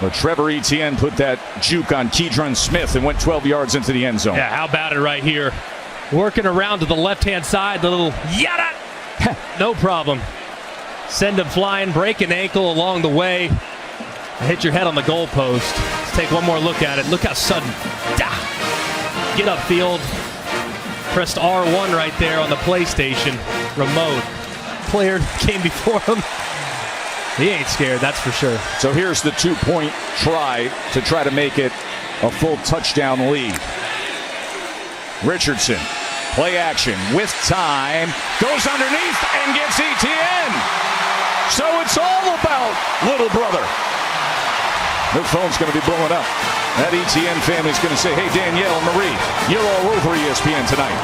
But Trevor Etienne put that juke on Keydron Smith and went 12 yards into the end zone. Yeah, how about it right here? Working around to the left-hand side, the little yada. No problem. Send him flying, break an ankle along the way. Hit your head on the goalpost. Let's take one more look at it. Look how sudden. Get upfield. Pressed R1 right there on the PlayStation remote. Player came before him. He ain't scared, that's for sure. So here's the 2-point try to make it a full touchdown lead. Richardson, play action with time, goes underneath and gets Etienne. So it's all about little brother. Their phone's going to be blowing up. That Etienne family's going to say, hey, Danielle, Marie, you're all over ESPN tonight.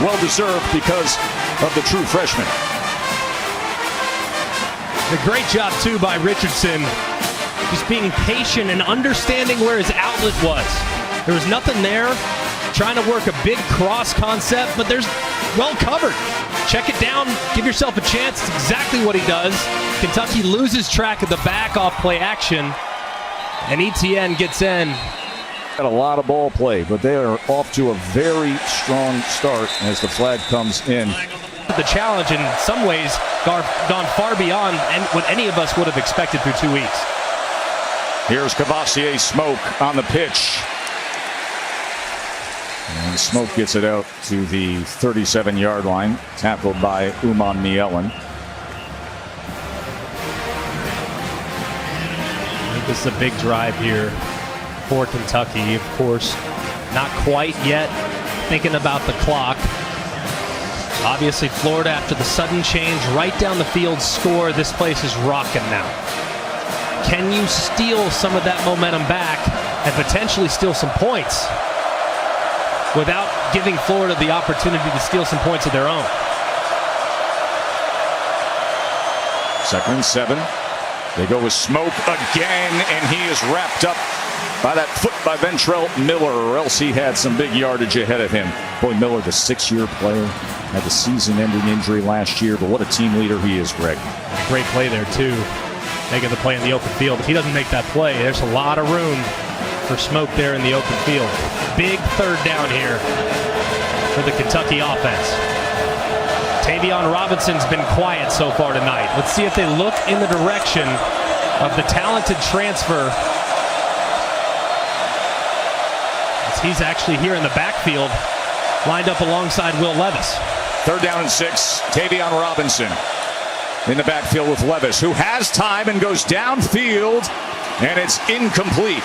Well deserved because of the true freshman. A great job, too, by Richardson. Just being patient and understanding where his outlet was. There was nothing there. Trying to work a big cross concept, but there's well covered. Check it down. Give yourself a chance. It's exactly what he does. Kentucky loses track of the back off play action, and Etienne gets in. Got a lot of ball play, but they are off to a very strong start as the flag comes in. The challenge in some ways gone far beyond what any of us would have expected through 2 weeks. Here's Cavassier Smoke on the pitch. And Smoke gets it out to the 37-yard line, tackled by Uman Mielen. This is a big drive here for Kentucky. Of course, not quite yet thinking about the clock. Obviously, Florida, after the sudden change, right down the field score. This place is rocking now. Can you steal some of that momentum back and potentially steal some points without giving Florida the opportunity to steal some points of their own? 2nd and 7. They go with Smoke again, and he is wrapped up by that foot by Ventrell Miller, or else he had some big yardage ahead of him. Boy, Miller, the 6-year player, had the season-ending injury last year, but what a team leader he is, Greg. Great play there, too. Making the play in the open field. If he doesn't make that play, there's a lot of room for Smoke there in the open field. Big third down here for the Kentucky offense. Tavion Robinson's been quiet so far tonight. Let's see if they look in the direction of the talented transfer. He's actually here in the backfield, lined up alongside Will Levis. 3rd down and 6. Tavion Robinson in the backfield with Levis, who has time and goes downfield, and it's incomplete.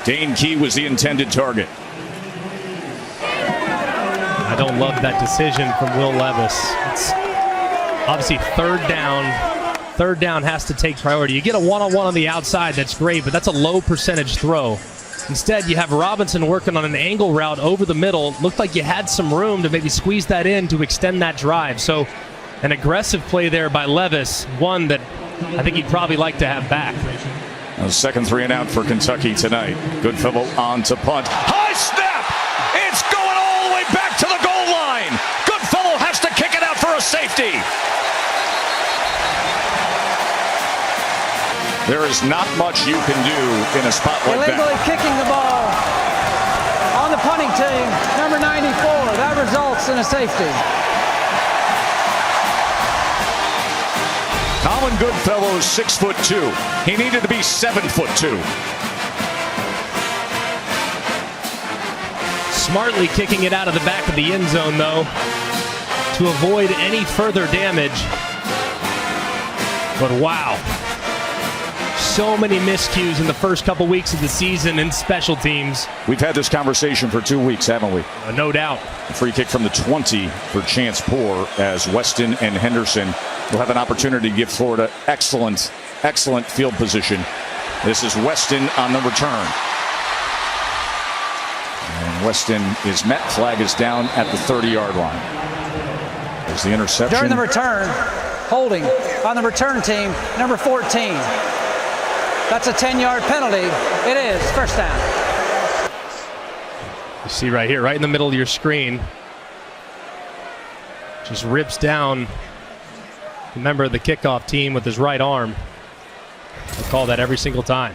Dane Key was the intended target. I don't love that decision from Will Levis. It's obviously third down. Third down has to take priority. You get a one-on-one on the outside, that's great, but that's a low percentage throw. Instead, you have Robinson working on an angle route over the middle. Looked like you had some room to maybe squeeze that in to extend that drive. So an aggressive play there by Levis, one that I think he'd probably like to have back. A second 3 and out for Kentucky tonight. Goodfellow on to punt. High snap! It's going all the way back to the goal line. Goodfellow has to kick it out for a safety. There is not much you can do in a spot like Illegally that. kicking the ball on the punting team, number 94. That results in a safety. Colin Goodfellow is 6'2". He needed to be 7'2". Smartly kicking it out of the back of the end zone, though, to avoid any further damage. But wow. So many miscues in the first couple weeks of the season in special teams. We've had this conversation for 2 weeks, haven't we? No doubt. A free kick from the 20 for Chance Poor, as Weston and Henderson will have an opportunity to give Florida excellent field position. This is Weston on the return. And Weston is met. Flag is down at the 30-yard line. There's the interception. During the return, holding on the return team, number 14. That's a 10-yard penalty. It is first down. You see right here, right in the middle of your screen, just rips down the member of the kickoff team with his right arm. I call that every single time.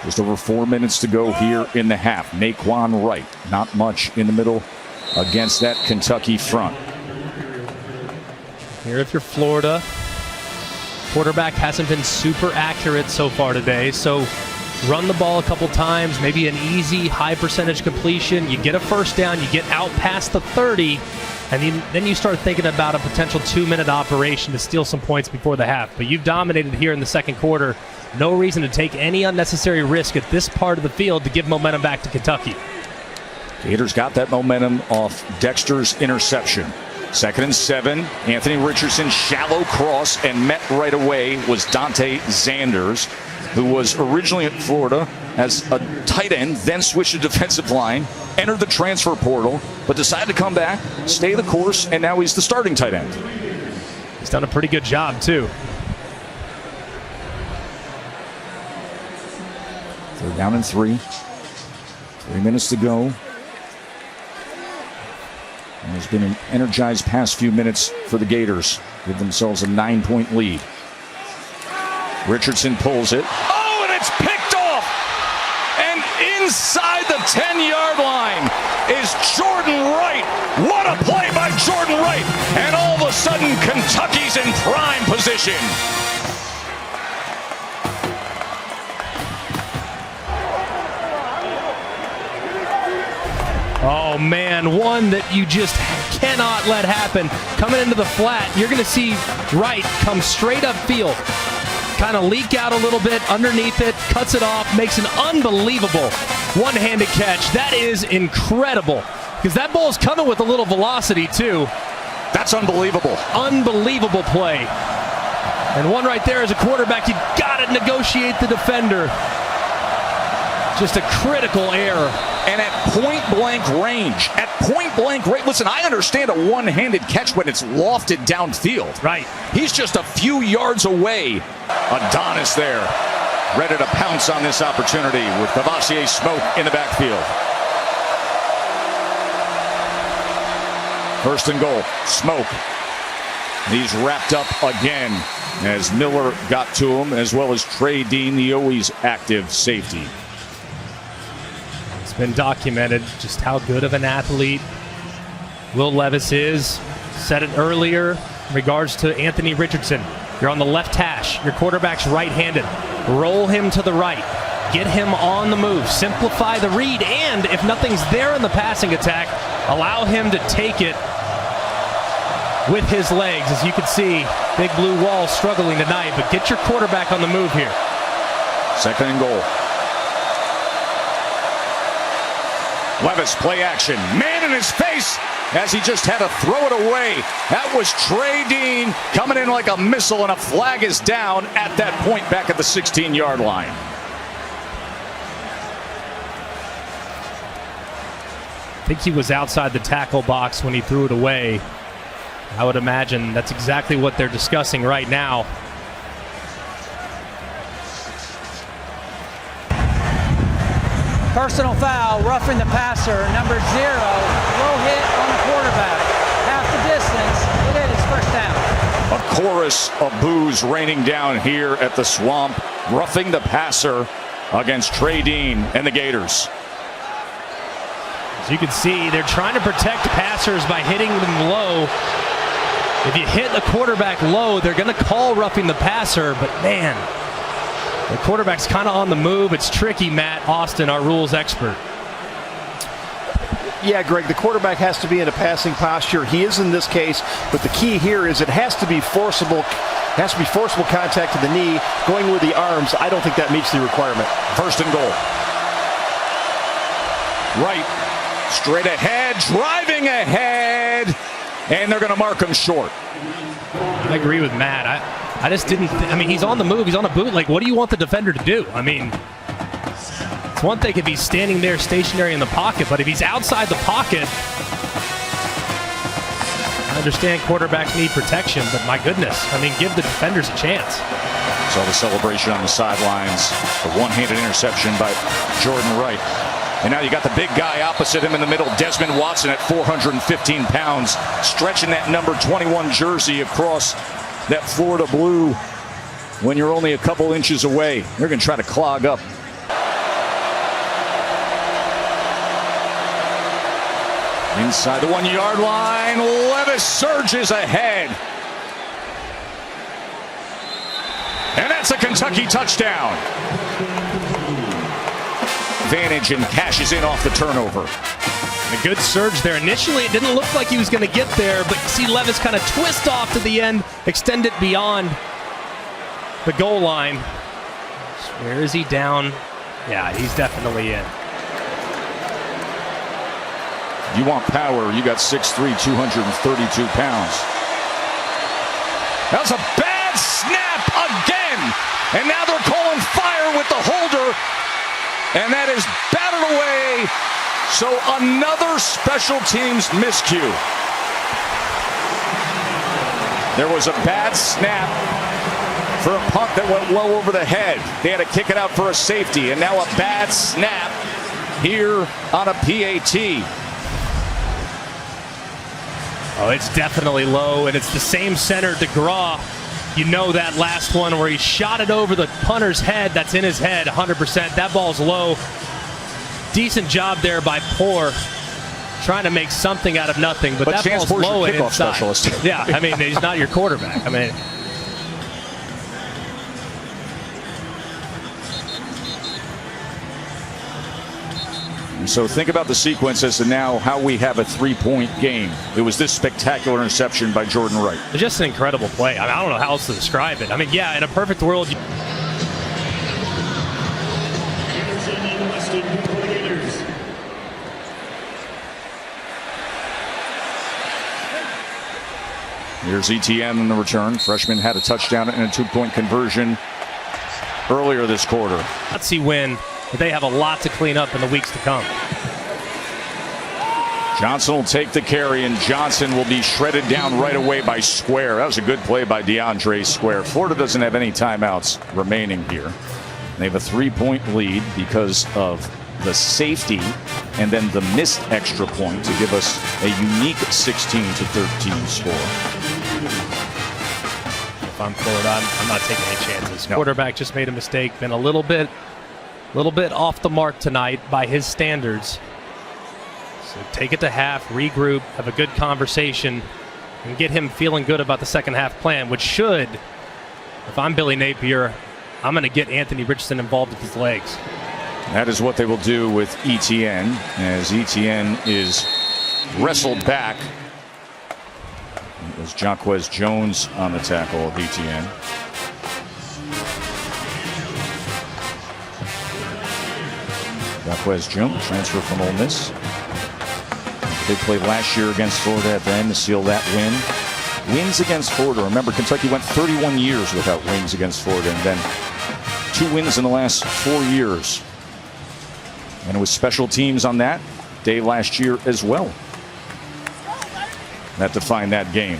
Just over 4 minutes to go here in the half. Naquan Wright, not much in the middle against that Kentucky front. Here, if you're Florida, quarterback hasn't been super accurate so far today, so run the ball a couple times, maybe an easy high percentage completion. You get a first down, you get out past the 30, and then you start thinking about a potential 2-minute operation to steal some points before the half. But you've dominated here in the second quarter. No reason to take any unnecessary risk at this part of the field to give momentum back to Kentucky. Gators got that momentum off Dexter's interception. 2nd and 7. Anthony Richardson, shallow cross, and met right away was Dante Zanders, who was originally at Florida as a tight end, then switched to defensive line, entered the transfer portal, but decided to come back, stay the course, and now he's the starting tight end. He's done a pretty good job, too. 3rd down and 3. 3 minutes to go. And there's been an energized past few minutes for the Gators. Give themselves a 9-point lead. Richardson pulls it. Oh, and it's picked off! And inside the 10-yard line is Jordan Wright. What a play by Jordan Wright! And all of a sudden, Kentucky's in prime position. Oh, man, one that you just cannot let happen. Coming into the flat, you're going to see Wright come straight upfield, kind of leak out a little bit underneath it, cuts it off, makes an unbelievable one-handed catch. That is incredible, because that ball's coming with a little velocity, too. That's unbelievable. Unbelievable play. And one right there as a quarterback, you got to negotiate the defender. Just a critical error. And at point-blank range, listen, I understand a one-handed catch when it's lofted downfield. Right. He's just a few yards away. Adonis there, ready to pounce on this opportunity with Cavassier Smoke in the backfield. 1st and goal, Smoke. He's wrapped up again as Miller got to him, as well as Trey Dean, the always active safety. Been documented just how good of an athlete Will Levis is. Said it earlier in regards to Anthony Richardson. You're on the left hash. Your quarterback's right-handed. Roll him to the right. Get him on the move. Simplify the read. And if nothing's there in the passing attack, allow him to take it with his legs. As you can see, Big Blue Wall struggling tonight, but get your quarterback on the move here. 2nd and goal. Levis, play action. Man in his face as he just had to throw it away. That was Trey Dean coming in like a missile, and a flag is down at that point back at the 16-yard line. I think he was outside the tackle box when he threw it away. I would imagine that's exactly what they're discussing right now. Personal foul, roughing the passer, number 0. Low hit on the quarterback. Half the distance. It is first down. A chorus of boos raining down here at the Swamp. Roughing the passer against Trey Dean and the Gators. As you can see, they're trying to protect passers by hitting them low. If you hit the quarterback low, they're going to call roughing the passer, but man, the quarterback's kind of on the move. It's tricky, Matt Austin, our rules expert. Yeah, Greg, the quarterback has to be in a passing posture. He is in this case, but the key here is it has to be forcible. It has to be forcible contact to the knee, going with the arms. I don't think that meets the requirement. First and goal. Right, straight ahead, driving ahead, and they're going to mark him short. I agree with Matt. I just didn't. I mean, he's on the move. He's on a bootleg. What do you want the defender to do? I mean, it's one thing if he's standing there stationary in the pocket, but if he's outside the pocket, I understand quarterbacks need protection, but my goodness, I mean, give the defenders a chance. Saw the celebration on the sidelines. The one-handed interception by Jordan Wright. And now you got the big guy opposite him in the middle, Desmond Watson at 415 pounds, stretching that number 21 jersey across that Florida blue when you're only a couple inches away. They're going to try to clog up. Inside the 1-yard line, Levis surges ahead. And that's a Kentucky touchdown. Advantage and cashes in off the turnover. A good surge there. Initially, it didn't look like he was going to get there, but see Levis kind of twist off to the end, extend it beyond the goal line. Where is he down? Yeah, he's definitely in. You want power, you got 6'3", 232 pounds. That was a bad snap again. And now they're calling fire with the holder. And that is batted away. So another special teams miscue. There was a bad snap for a punt that went low over the head. They had to kick it out for a safety. And now a bad snap here on a PAT. Oh, it's definitely low, and it's the same center, DeGraw. You know that last one where he shot it over the punter's head. That's in his head, 100%. That ball's low. Decent job there by Poor, trying to make something out of nothing, but that ball's low and inside. Specialist. Yeah, I mean, he's not your quarterback. I mean, so think about the sequence as to now how we have a 3-point game. It was this spectacular interception by Jordan Wright. it's just an incredible play. I mean, I don't know how else to describe it. I mean, yeah, in a perfect world. Here's ETN in the return. Freshman had a touchdown and a 2-point conversion earlier this quarter. Let's see when. But they have a lot to clean up in the weeks to come. Johnson will take the carry, and Johnson will be shredded down right away by Square. That was a good play by DeAndre Square. Florida doesn't have any timeouts remaining here. They have a 3-point lead because of the safety and then the missed extra point to give us a unique 16-13 score. If I'm Florida, I'm not taking any chances. No. Quarterback just made a mistake. Been a little bit off the mark tonight by his standards. So take it to half, regroup, have a good conversation, and get him feeling good about the second half plan, which should, if I'm Billy Napier, I'm going to get Anthony Richardson involved with his legs. That is what they will do with ETN, as ETN is wrestled back. It was Jaquez Jones on the tackle of ETN. Jaquez Jones, transfer from Ole Miss. Big play last year against Florida at the end to seal that win. Wins against Florida. Remember, Kentucky went 31 years without wins against Florida, and then 2 wins in the last 4 years. And it was special teams on that day last year as well that defined that game.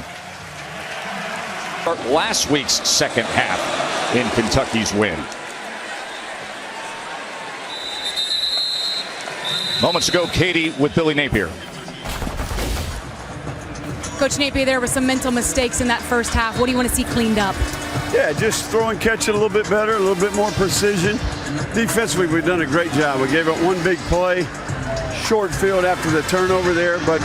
Last week's second half in Kentucky's win. Moments ago, Katie with Billy Napier. Coach Napier, there were some mental mistakes in that first half. What do you want to see cleaned up? Yeah, just throw and catch it a little bit better, a little bit more precision. Defensively, we've done a great job. We gave up one big play, short field after the turnover there, but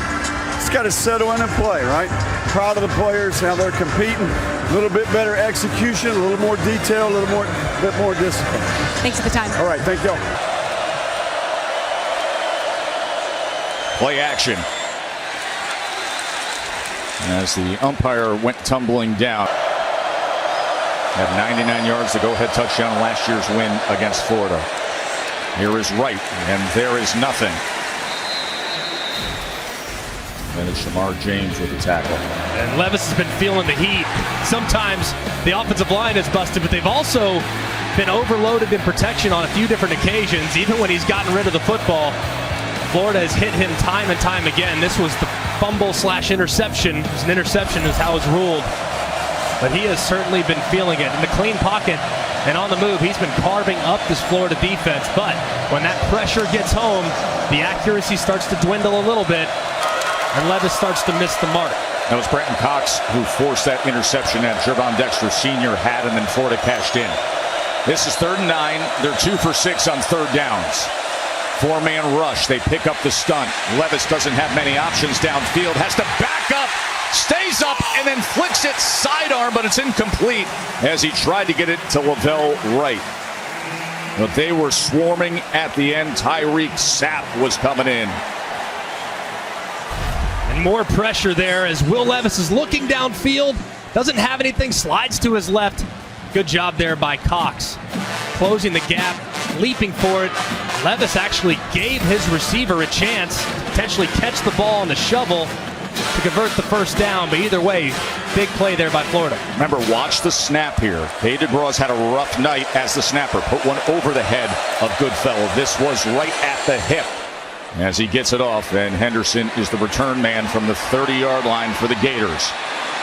it's got to settle in and play, right? Proud of the players, how they're competing. A little bit better execution, a little more detail, a little bit more discipline. Thanks for the time. All right, thank you. Play action. As the umpire went tumbling down. Had 99 yards, the go-ahead touchdown in last year's win against Florida. Here is Wright, and there is nothing. And it's Shamar James with the tackle. And Levis has been feeling the heat. Sometimes the offensive line is busted, but they've also been overloaded in protection on a few different occasions. Even when he's gotten rid of the football, Florida has hit him time and time again. This was the fumble/interception. It was an interception is how it's ruled. But he has certainly been feeling it. In the clean pocket and on the move, he's been carving up this Florida defense. But when that pressure gets home, the accuracy starts to dwindle a little bit, and Levis starts to miss the mark. That was Brenton Cox who forced that interception that Jervon Dexter Sr. had, and then Florida cashed in. This is 3rd and 9. They're 2 for 6 on 3rd downs. 4-man rush. They pick up the stunt. Levis doesn't have many options downfield. Has to back up. Stays up and then flicks it sidearm, but it's incomplete as he tried to get it to Lavelle Wright. But they were swarming at the end. Tyreek Sapp was coming in. And more pressure there as Will Levis is looking downfield. Doesn't have anything. Slides to his left. Good job there by Cox. Closing the gap. Leaping for it. Levis actually gave his receiver a chance to potentially catch the ball on the shovel to convert the first down, but either way, big play there by Florida. Remember, watch the snap here. Kay DeGraw's had a rough night as the snapper. Put one over the head of Goodfellow. This was right at the hip as he gets it off, and Henderson is the return man from the 30-yard line for the Gators.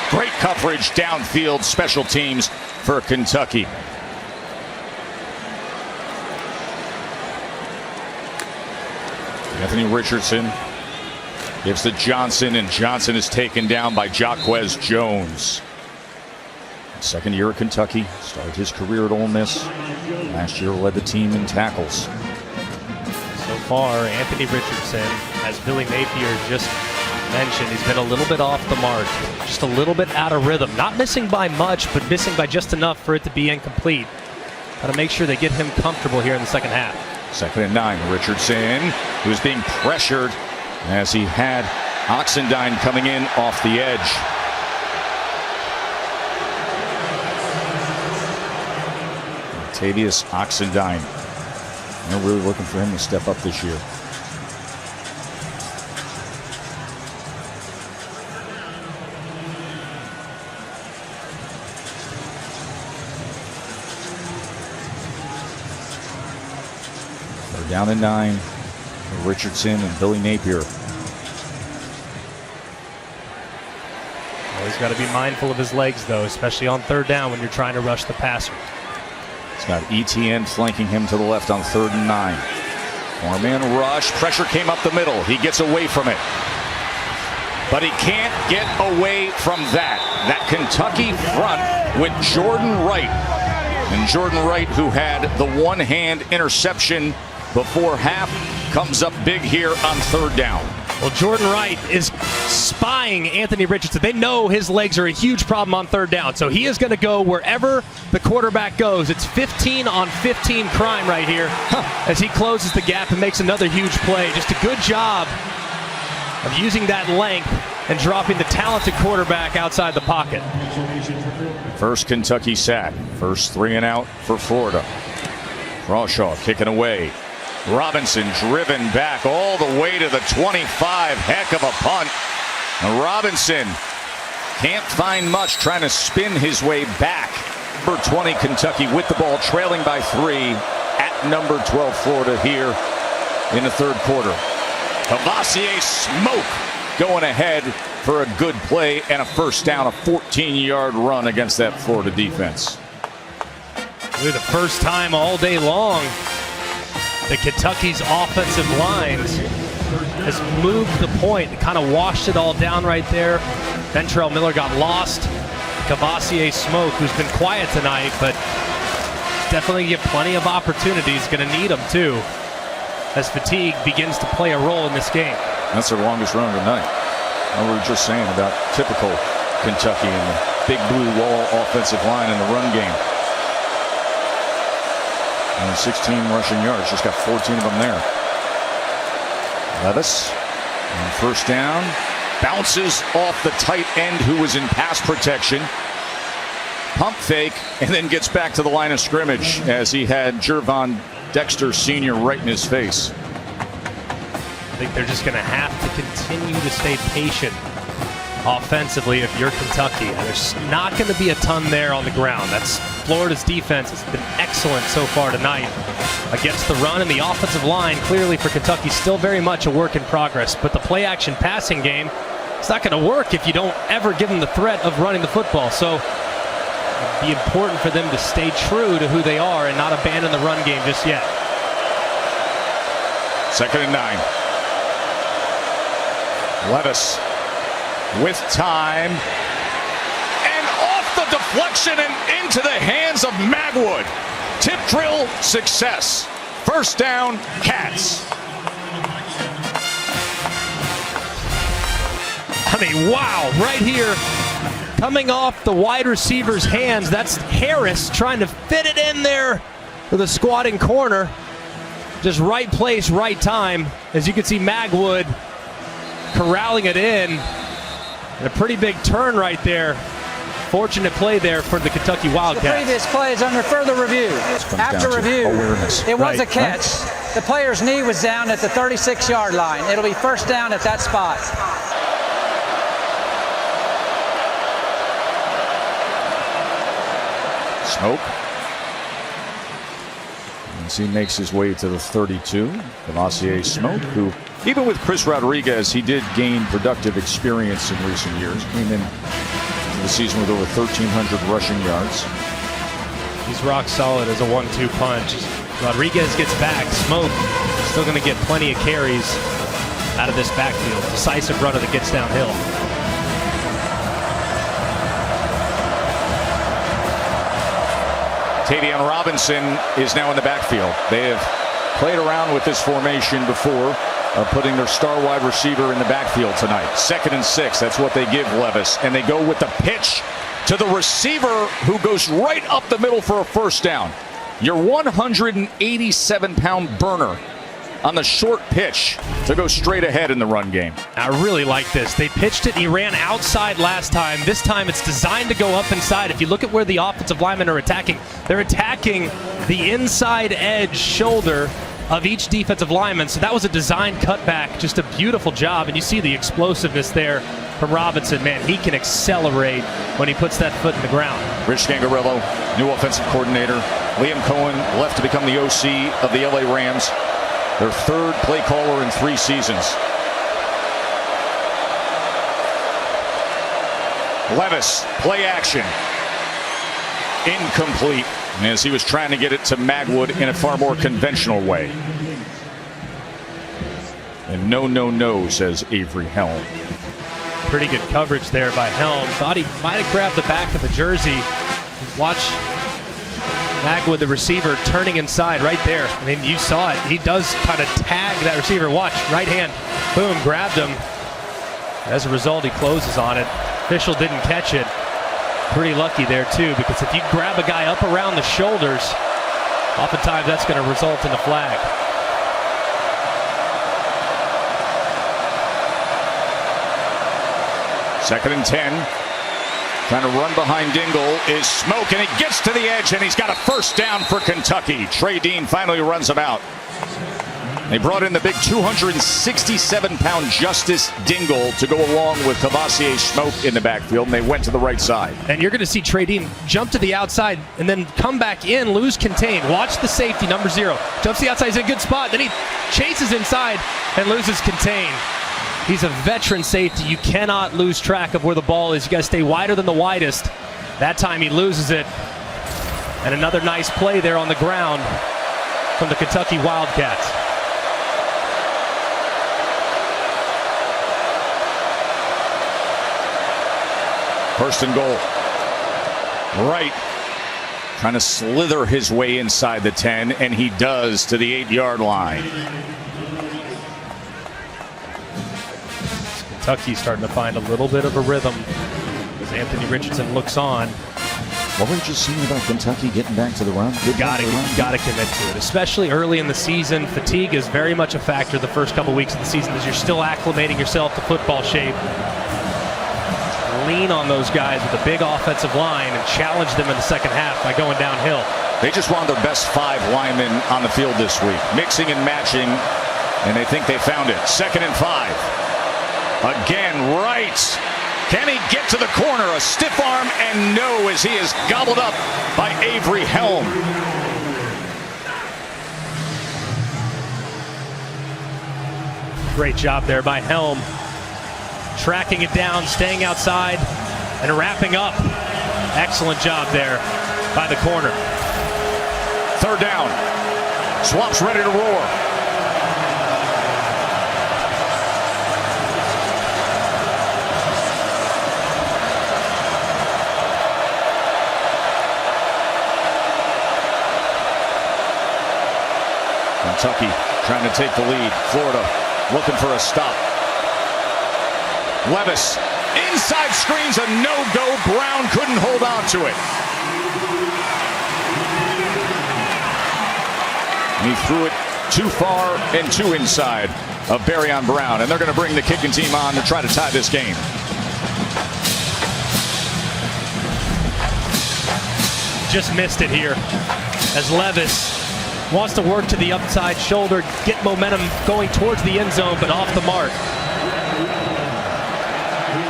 Great coverage downfield, special teams for Kentucky. Anthony Richardson gives to Johnson, and Johnson is taken down by Jaquez Jones. Second year at Kentucky, started his career at Ole Miss. Last year led the team in tackles. So far, Anthony Richardson, as Billy Napier just mentioned, he's been a little bit off the mark. Just a little bit out of rhythm. Not missing by much, but missing by just enough for it to be incomplete. Got to make sure they get him comfortable here in the second half. 2nd and 9. Richardson, who's being pressured as he had Oxendine coming in off the edge. Tavius Oxendine. They're really looking for him to step up this year. They're down to 9. Richardson and Billy Napier. Always got to be mindful of his legs, though, especially on 3rd down when you're trying to rush the passer. He's got ETN flanking him to the left on 3rd and 9. 4-man rush. Pressure came up the middle. He gets away from it. But he can't get away from that. That Kentucky front with Jordan Wright. And Jordan Wright, who had the one-hand interception before half, comes up big here on 3rd down. Well, Jordan Wright is spying Anthony Richardson. They know his legs are a huge problem on 3rd down, so he is going to go wherever the quarterback goes. It's 15 on 15 crime right here as he closes the gap and makes another huge play. Just a good job of using that length and dropping the talented quarterback outside the pocket. First Kentucky sack. First 3 and out for Florida. Crawshaw kicking away. Robinson driven back all the way to the 25. Heck of a punt. Robinson can't find much, trying to spin his way back. Number 20 Kentucky with the ball, trailing by 3 at number 12 Florida here in the third quarter. Cavassier Smoke going ahead for a good play and a first down, a 14-yard run against that Florida defense. For the first time all day long, the Kentucky's offensive lines has moved the point, kind of washed it all down right there. Ventrell Miller got lost. Cavassier Smoke, who's been quiet tonight, but definitely get plenty of opportunities. Going to need them too, as fatigue begins to play a role in this game. That's their longest run of the night. And we were just saying about typical Kentucky and the big blue wall offensive line in the run game. And 16 rushing yards, just got 14 of them there. Levis on first down, bounces off the tight end who was in pass protection. Pump fake, and then gets back to the line of scrimmage as he had Jervon Dexter Sr. right in his face. I think they're just going to have to continue to stay patient offensively if you're Kentucky. And there's not going to be a ton there on the ground. That's Florida's defense has been excellent so far tonight against the run, and the offensive line clearly for Kentucky still very much a work in progress. But the play action passing game, it's not going to work if you don't ever give them the threat of running the football. So it'd be important for them to stay true to who they are and not abandon the run game just yet. 2nd and 9. Levis with time, and off the deflection and into the hands of Magwood. Tip drill success. First down, Cats. I mean, wow, right here, coming off the wide receiver's hands. That's Harris trying to fit it in there with a squatting corner. Just right place, right time. As you can see, Magwood corralling it in. And a pretty big turn right there. Fortunate play there for the Kentucky Wildcats. The previous play is under further review. After review, it was a catch. The player's knee was down at the 36-yard line. It'll be first down at that spot. Smoke. As he makes his way to the 32. Cavassier Smoke, who, even with Chris Rodriguez, he did gain productive experience in recent years. Came in the season with over 1,300 rushing yards. He's rock solid as a 1-2 punch. Rodriguez gets back. Smoke still going to get plenty of carries out of this backfield. Decisive runner that gets downhill. Tavion Robinson is now in the backfield. They have played around with this formation before, putting their star wide receiver in the backfield tonight. 2nd and 6, that's what they give Levis. And they go with the pitch to the receiver, who goes right up the middle for a first down. Your 187-pound burner on the short pitch to go straight ahead in the run game. I really like this. They pitched it and he ran outside last time. This time it's designed to go up inside. If you look at where the offensive linemen are attacking, they're attacking the inside edge shoulder of each defensive lineman. So that was a designed cutback. Just a beautiful job. And you see the explosiveness there from Robinson. Man, he can accelerate when he puts that foot in the ground. Rich Scangarello, new offensive coordinator. Liam Cohen left to become the OC of the LA Rams. Their 3rd play caller in 3 seasons. Levis, play action. Incomplete, as he was trying to get it to Magwood in a far more conventional way. And no, says Avery Helm. Pretty good coverage there by Helm. Thought he might have grabbed the back of the jersey. Watch Magwood, the receiver, turning inside right there. I mean, you saw it. He does kind of tag that receiver. Watch, right hand, boom, grabbed him. As a result, he closes on it. Official didn't catch it. Pretty lucky there, too, because if you grab a guy up around the shoulders, oftentimes that's going to result in a flag. Second and 10. Trying to run behind Dingle is Smoke, and he gets to the edge, and he's got a first down for Kentucky. Trey Dean finally runs him out. They brought in the big 267-pound Justice Dingle to go along with Cavassier Smoke in the backfield, and they went to the right side. And you're going to see Trey Dean jump to the outside and then come back in, lose contain. Watch the safety, number 0. Jumps to the outside, he's in a good spot. Then he chases inside and loses contain. He's a veteran safety. You cannot lose track of where the ball is. You got to stay wider than the widest. That time he loses it. And another nice play there on the ground from the Kentucky Wildcats. First and goal. Wright trying to slither his way inside the 10, and he does to the 8-yard line. Kentucky's starting to find a little bit of a rhythm as Anthony Richardson looks on. What were you just saying about Kentucky getting back to the run? You got to commit to it, especially early in the season. Fatigue is very much a factor the first couple weeks of the season as you're still acclimating yourself to football shape. Lean on those guys with a big offensive line and challenge them in the second half by going downhill. They just wanted their best 5 linemen on the field this week, mixing and matching, and they think they found it. 2nd and 5. Again, Wright. Can he get to the corner? A stiff arm, and no, as he is gobbled up by Avery Helm. Great job there by Helm. Tracking it down, staying outside, and wrapping up. Excellent job there by the corner. 3rd down. Swamp's ready to roar. Kentucky trying to take the lead. Florida looking for a stop. Levis, inside screens, a no-go. Brown couldn't hold on to it. He threw it too far and too inside of Barryon Brown, and they're going to bring the kicking team on to try to tie this game. Just missed it here as Levis wants to work to the upside shoulder, get momentum going towards the end zone, but off the mark.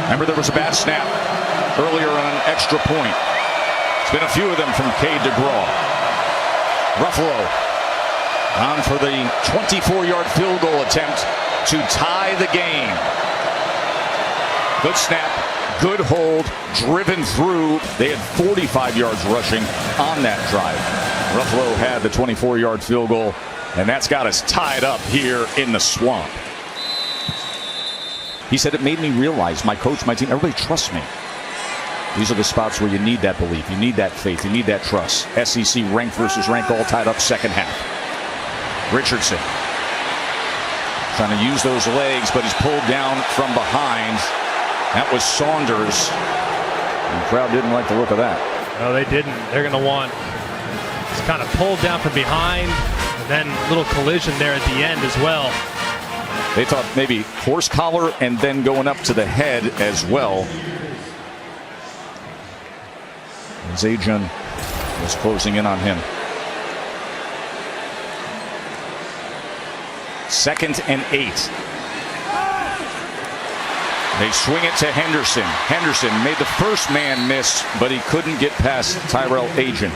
Remember, there was a bad snap earlier on an extra point. It's been a few of them from Cade DeGraw. Ruffalo on for the 24-yard field goal attempt to tie the game. Good snap, good hold, driven through. They had 45 yards rushing on that drive. Ruffalo had the 24-yard field goal, and that's got us tied up here in the Swamp. He said, it made me realize my coach, my team, everybody trusts me. These are the spots where you need that belief, you need that faith, you need that trust. SEC ranked versus ranked, all tied up second half. Richardson trying to use those legs, but he's pulled down from behind. That was Saunders. And the crowd didn't like the look of that. No, they didn't. They're going to want, it's kind of pulled down from behind, and then a little collision there at the end as well. They thought maybe horse collar and then going up to the head as well. Zajan was closing in on him. 2nd and 8. They swing it to Henderson. Henderson made the first man miss, but he couldn't get past Tyrell Agin.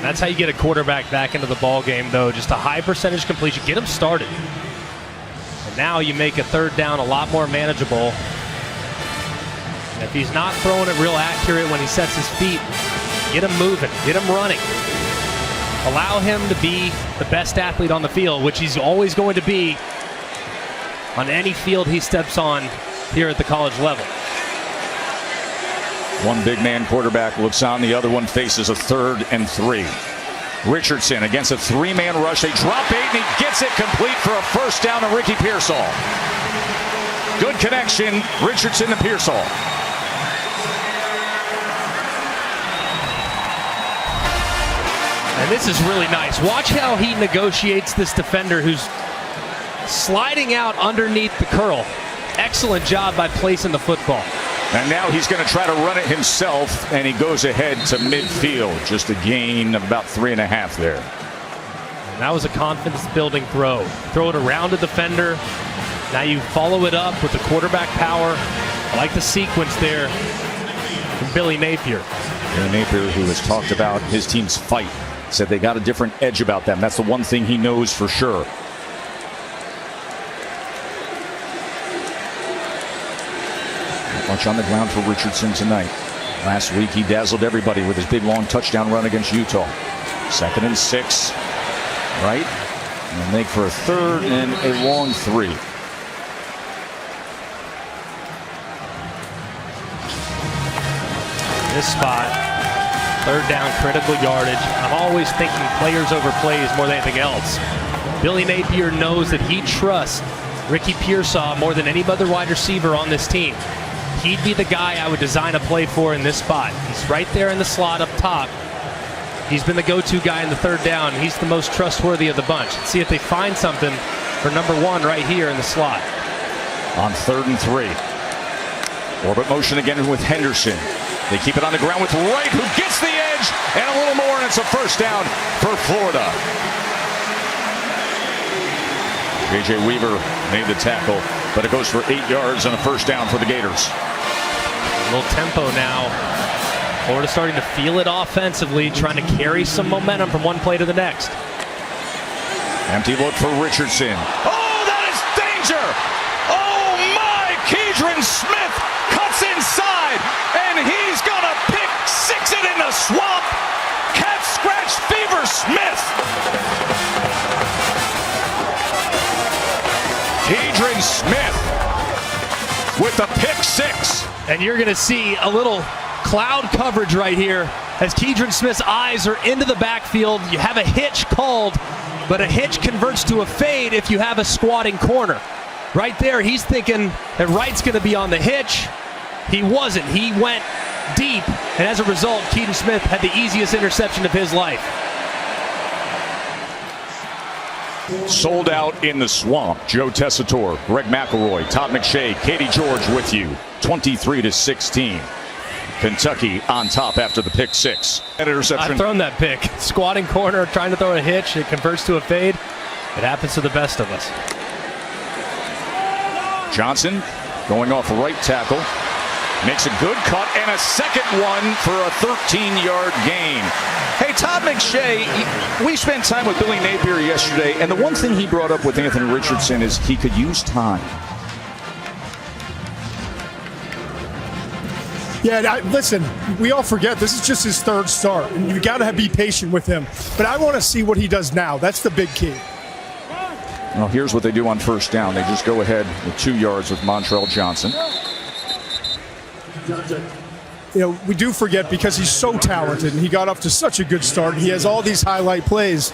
That's how you get a quarterback back into the ball game, though. Just a high percentage completion. Get him started. And now you make a 3rd down a lot more manageable. And if he's not throwing it real accurate when he sets his feet, get him moving, get him running. Allow him to be the best athlete on the field, which he's always going to be on any field he steps on here at the college level. One big man quarterback looks on, the other one faces a 3rd and 3. Richardson against a 3-man rush. They drop 8 and he gets it complete for a first down to Ricky Pearsall. Good connection, Richardson to Pearsall. And this is really nice. Watch how he negotiates this defender who's sliding out underneath the curl. Excellent job by placing the football. And now he's going to try to run it himself, and he goes ahead to midfield. Just a gain of about 3.5 there. And that was a confidence-building throw. Throw it around a defender. Now you follow it up with the quarterback power. I like the sequence there from Billy Napier. Billy Napier, who has talked about his team's fight, said they got a different edge about them. That's the one thing he knows for sure. Not much on the ground for Richardson tonight. Last week he dazzled everybody with his big long touchdown run against Utah. 2nd and 6. Right? And they'll make for a 3rd and a long 3. This spot, 3rd down, critical yardage. I'm always thinking players over plays more than anything else. Billy Napier knows that he trusts Ricky Pearsall more than any other wide receiver on this team. He'd be the guy I would design a play for in this spot. He's right there in the slot up top. He's been the go-to guy in the 3rd down. He's the most trustworthy of the bunch. Let's see if they find something for number 1 right here in the slot. On 3rd and 3. Orbit motion again with Henderson. They keep it on the ground with Wright, who gets the edge, and a little more, and it's a 1st down for Florida. J.J. Weaver made the tackle, but it goes for 8 yards and a 1st down for the Gators. A little tempo now. Florida starting to feel it offensively, trying to carry some momentum from one play to the next. Empty look for Richardson. Oh, that is danger! Oh my! Keidron Smith cuts inside, and he's gonna pick 6 it in the swamp. Cat scratch fever Smith. Keidron Smith with the pick 6. And you're gonna see a little cloud coverage right here as Keidron Smith's eyes are into the backfield. You have a hitch called, but a hitch converts to a fade if you have a squatting corner. Right there, he's thinking that Wright's going to be on the hitch. He wasn't. He went deep, and as a result, Keidron Smith had the easiest interception of his life. Sold out in the swamp. Joe Tessitore, Greg McElroy, Todd McShay, Katie George with you. 23-16. Kentucky on top after the pick 6. That interception. I've thrown that pick. Squatting corner, trying to throw a hitch. It converts to a fade. It happens to the best of us. Johnson going off right tackle. Makes a good cut and a second one for a 13-yard gain. Hey, Todd McShay, we spent time with Billy Napier yesterday, and the one thing he brought up with Anthony Richardson is he could use time. Yeah, listen, we all forget this is just his 3rd start, and you've got to be patient with him. But I want to see what he does now. That's the big key. Well, here's what they do on 1st down. They just go ahead with 2 yards with Montrell Johnson. You know, we do forget because he's so talented, and he got off to such a good start. He has all these highlight plays.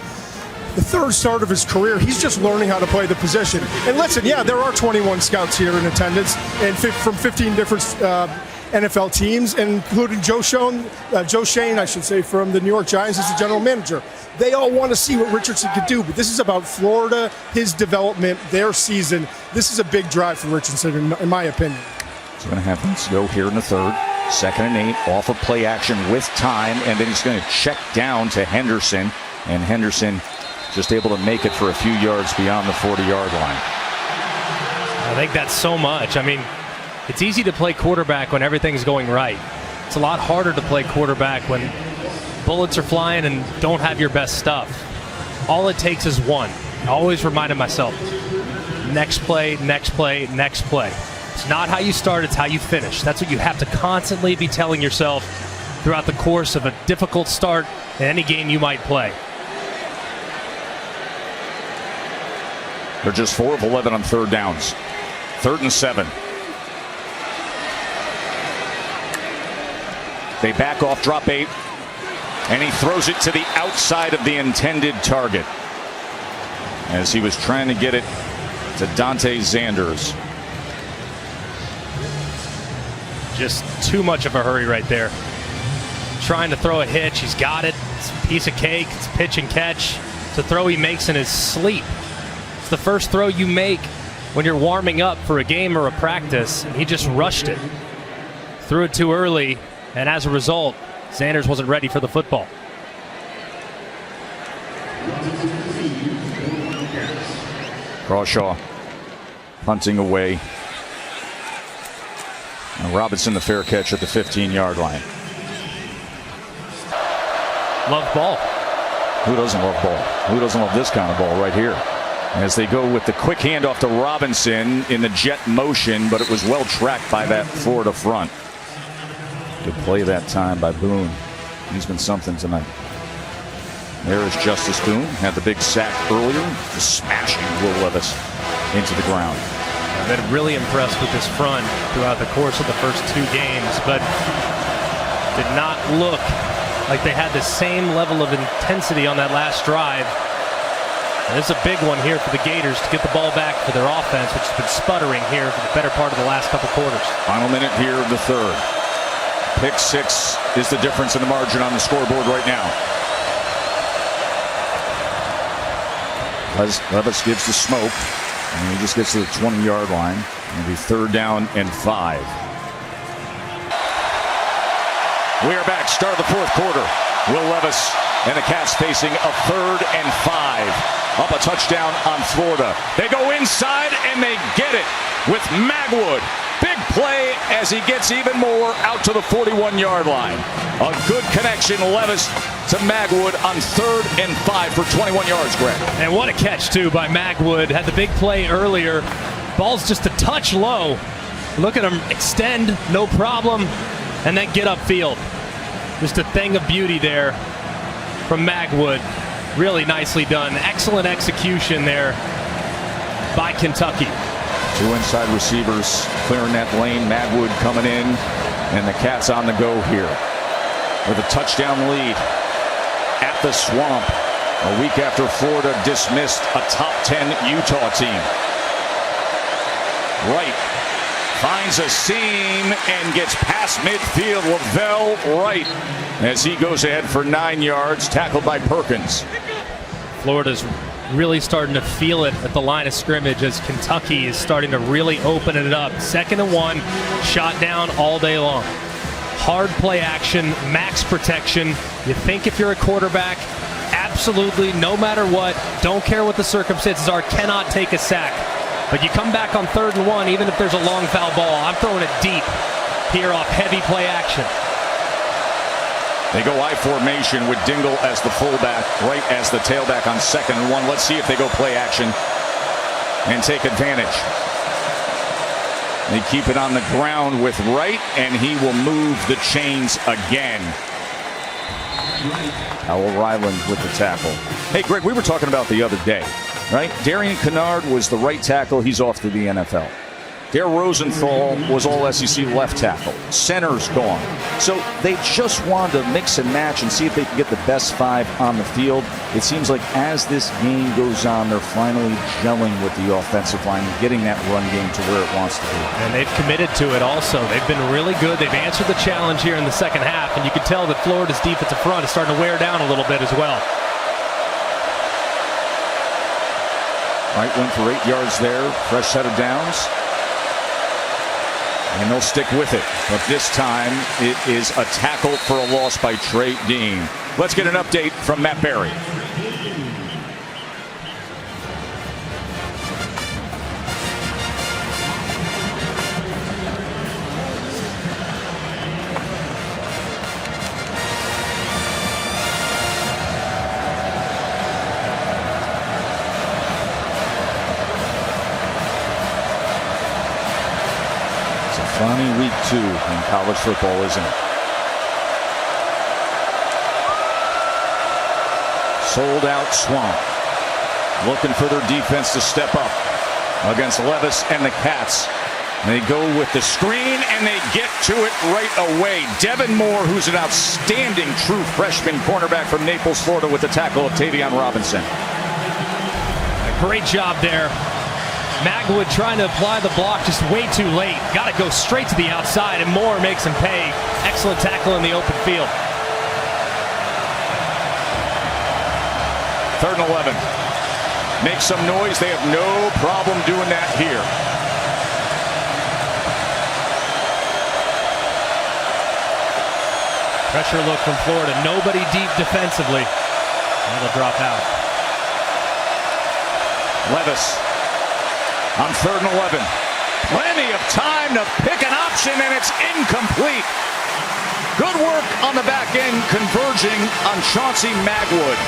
The 3rd start of his career, he's just learning how to play the position. And listen, yeah, there are 21 scouts here in attendance, and from 15 different NFL teams, including Joe Shane, I should say, from the New York Giants as the general manager. They all want to see what Richardson could do, but this is about Florida, his development, their season. This is a big drive for Richardson, in my opinion. It's going to have to go here in the 3rd. 2nd and 8, off of play action with time, and then he's going to check down to Henderson, and Henderson just able to make it for a few yards beyond the 40-yard line. I think that's so much. I mean, it's easy to play quarterback when everything's going right. It's a lot harder to play quarterback when bullets are flying and don't have your best stuff. All it takes is one. I always reminded myself, next play, next play, next play. It's not how you start, it's how you finish. That's what you have to constantly be telling yourself throughout the course of a difficult start in any game you might play. They're just 4 of 11 on 3rd downs. 3rd and 7. They back off, drop 8, and he throws it to the outside of the intended target as he was trying to get it to Dante Zanders. Just too much of a hurry right there. Trying to throw a hitch. He's got it. It's a piece of cake. It's pitch and catch. It's a throw he makes in his sleep. It's the first throw you make when you're warming up for a game or a practice, and he just rushed it. Threw it too early, and as a result, Zanders wasn't ready for the football. Crawshaw punting away. And Robinson the fair catch at the 15-yard line. Love ball. Who doesn't love ball? Who doesn't love this kind of ball right here? As they go with the quick handoff to Robinson in the jet motion, but it was well tracked by that Florida front. Good play that time by Boone. He's been something tonight. There is Justice Boone. Had the big sack earlier, just smashing Will Levis into the ground. I've been really impressed with this front throughout the course of the first 2 games, but did not look like they had the same level of intensity on that last drive. And this is a big one here for the Gators to get the ball back for their offense, which has been sputtering here for the better part of the last couple quarters. Final minute here of the third. Pick 6 is the difference in the margin on the scoreboard right now. Levis gives the smoke, and he just gets to the 20-yard line. It'll be 3rd down and 5. We are back, start of the 4th quarter. Will Levis and the Cats facing a 3rd and 5. Up a touchdown on Florida. They go inside and they get it with Magwood. Big play as he gets even more out to the 41-yard line. A good connection, Levis to Magwood on 3rd and 5 for 21 yards, Greg. And what a catch, too, by Magwood. Had the big play earlier. Ball's just a touch low. Look at him extend, no problem, and then get upfield. Just a thing of beauty there from Magwood. Really nicely done. Excellent execution there by Kentucky. 2 inside receivers clearing that lane. Magwood coming in, and the Cats on the go here with a touchdown lead at the Swamp. A week after Florida dismissed a top 10 Utah team. Wright finds a seam and gets past midfield. Lavelle Wright as he goes ahead for 9 yards, tackled by Perkins. Florida's really starting to feel it at the line of scrimmage as Kentucky is starting to really open it up. 2nd and 1, shot down all day long. Hard play action, max protection. You think if you're a quarterback, absolutely, no matter what, don't care what the circumstances are, cannot take a sack. But you come back on 3rd and 1, even if there's a long foul ball, I'm throwing it deep here off heavy play action. They go I formation with Dingle as the fullback, Wright as the tailback on 2nd and 1. Let's see if they go play action and take advantage. They keep it on the ground with Wright, and he will move the chains again. Howell Ryland with the tackle. Hey, Greg, we were talking about the other day, right? Darian Kennard was the right tackle. He's off to the NFL. Dare Rosenthal was all SEC left tackle. Center's gone. So they just wanted to mix and match and see if they can get the best 5 on the field. It seems like as this game goes on, they're finally gelling with the offensive line and getting that run game to where it wants to be. And they've committed to it also. They've been really good. They've answered the challenge here in the second half, and you can tell that Florida's defensive front is starting to wear down a little bit as well. Wright went for 8 yards there. Fresh set of downs. And they'll stick with it. But this time, it is a tackle for a loss by Trey Dean. Let's get an update from Matt Berry. Funny week 2 in college football, isn't it? Sold out Swamp. Looking for their defense to step up against Levis and the Cats. They go with the screen and they get to it right away. Devin Moore, who's an outstanding true freshman cornerback from Naples, Florida, with the tackle of Tavion Robinson. Great job there. Magwood trying to apply the block just way too late. Got to go straight to the outside, and Moore makes him pay. Excellent tackle in the open field. 3rd and 11. Make some noise. They have no problem doing that here. Pressure look from Florida. Nobody deep defensively. That'll drop out. Levis on 3rd and 11. Plenty of time to pick an option, and it's incomplete. Good work on the back end, converging on Chauncey Magwood.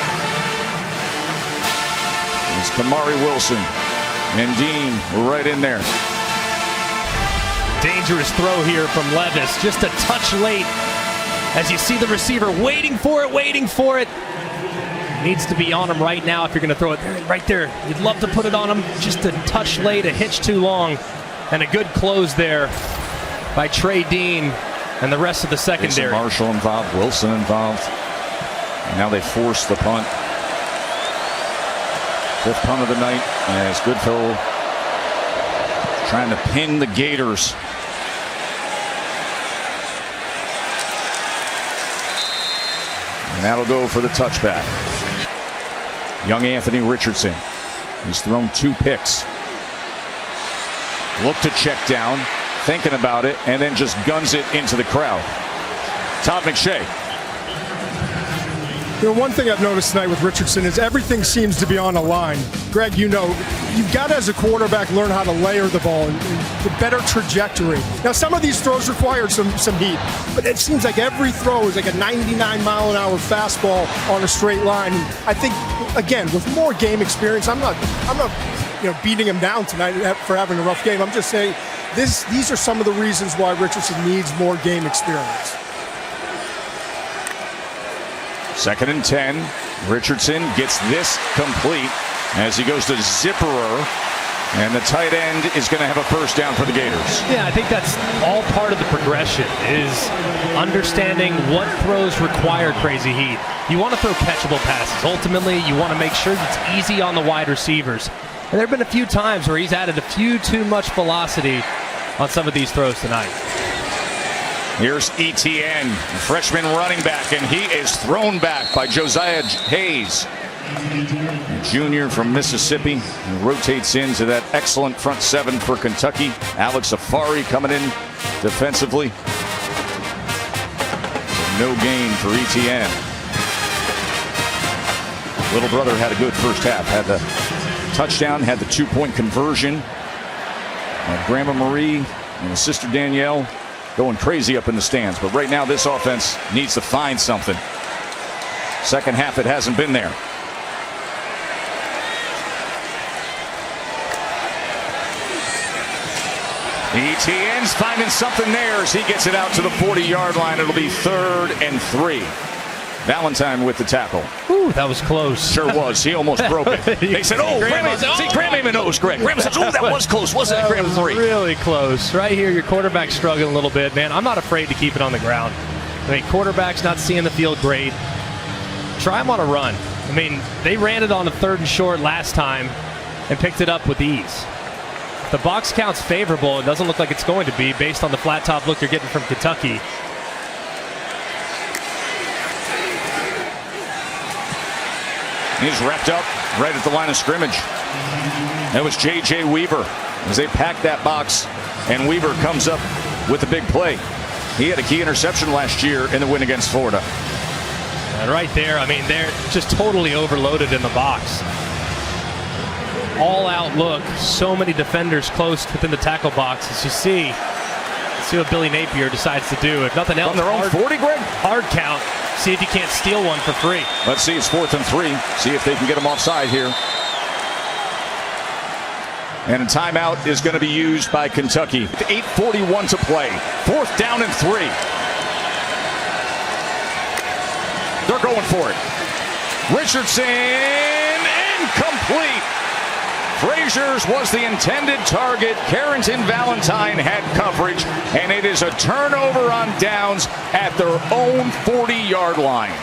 It's Kamari Wilson and Dean right in there. Dangerous throw here from Levis. Just a touch late. As you see the receiver waiting for it. Needs to be on him right now if you're going to throw it right there. You'd love to put it on him. Just a touch late, a hitch too long. And a good close there by Trey Dean and the rest of the secondary. Marshall involved, Wilson involved. And now they force the punt. 5th punt of the night as Goodfellow trying to pin the Gators. And that'll go for the touchback. Young Anthony Richardson. He's thrown 2 picks. Look to check down, thinking about it, and then just guns it into the crowd. Todd McShay. One thing I've noticed tonight with Richardson is everything seems to be on a line. Greg, you've got to, as a quarterback, learn how to layer the ball and the better trajectory. Now, some of these throws require some heat, but it seems like every throw is like a 99-mile-an-hour fastball on a straight line. And I think, again, with more game experience, I'm not beating him down tonight for having a rough game. I'm just saying these are some of the reasons why Richardson needs more game experience. 2nd and 10. Richardson gets this complete as he goes to Zipperer, and the tight end is going to have a first down for the Gators. Yeah, I think that's all part of the progression, is understanding what throws require crazy heat. You want to throw catchable passes. Ultimately, you want to make sure that it's easy on the wide receivers. And there have been a few times where he's added a few too much velocity on some of these throws tonight. Here's Etienne, freshman running back, and he is thrown back by Josiah Hayes, junior from Mississippi, and rotates into that excellent front 7 for Kentucky. Alex Safari coming in defensively. No gain for Etienne. Little brother had a good first half, had the touchdown, had the 2-point conversion. Grandma Marie and his sister Danielle going crazy up in the stands. But right now this offense needs to find something. Second half it hasn't been there. Etienne's finding something there as he gets it out to the 40-yard line. It'll be 3rd and 3. Valentine with the tackle. Ooh, that was close. Sure was. He almost broke it. They said, Graham even knows, Greg. Graham says, that was close. Wasn't it, Graham? 3. Really close. Right here, your quarterback's struggling a little bit, man. I'm not afraid to keep it on the ground. I mean, quarterback's not seeing the field great. Try him on a run. I mean, they ran it on a 3rd and short last time and picked it up with ease. If the box count's favorable, it doesn't look like it's going to be based on the flat top look you're getting from Kentucky. He's wrapped up right at the line of scrimmage. That was J.J. Weaver as they pack that box, and Weaver comes up with a big play. He had a key interception last year in the win against Florida. And right there, I mean, they're just totally overloaded in the box. All-out look. So many defenders close within the tackle box. As you see what Billy Napier decides to do. If nothing else, on their own 40, Greg? Hard count. See if you can't steal one for free. Let's see. It's 4th and 3. See if they can get them offside here. And a timeout is going to be used by Kentucky. 8:41 to play. 4th down and 3. They're going for it. Richardson, incomplete. Frazier's was the intended target. Carrington Valentine had coverage, and it is a turnover on downs at their own 40-yard line.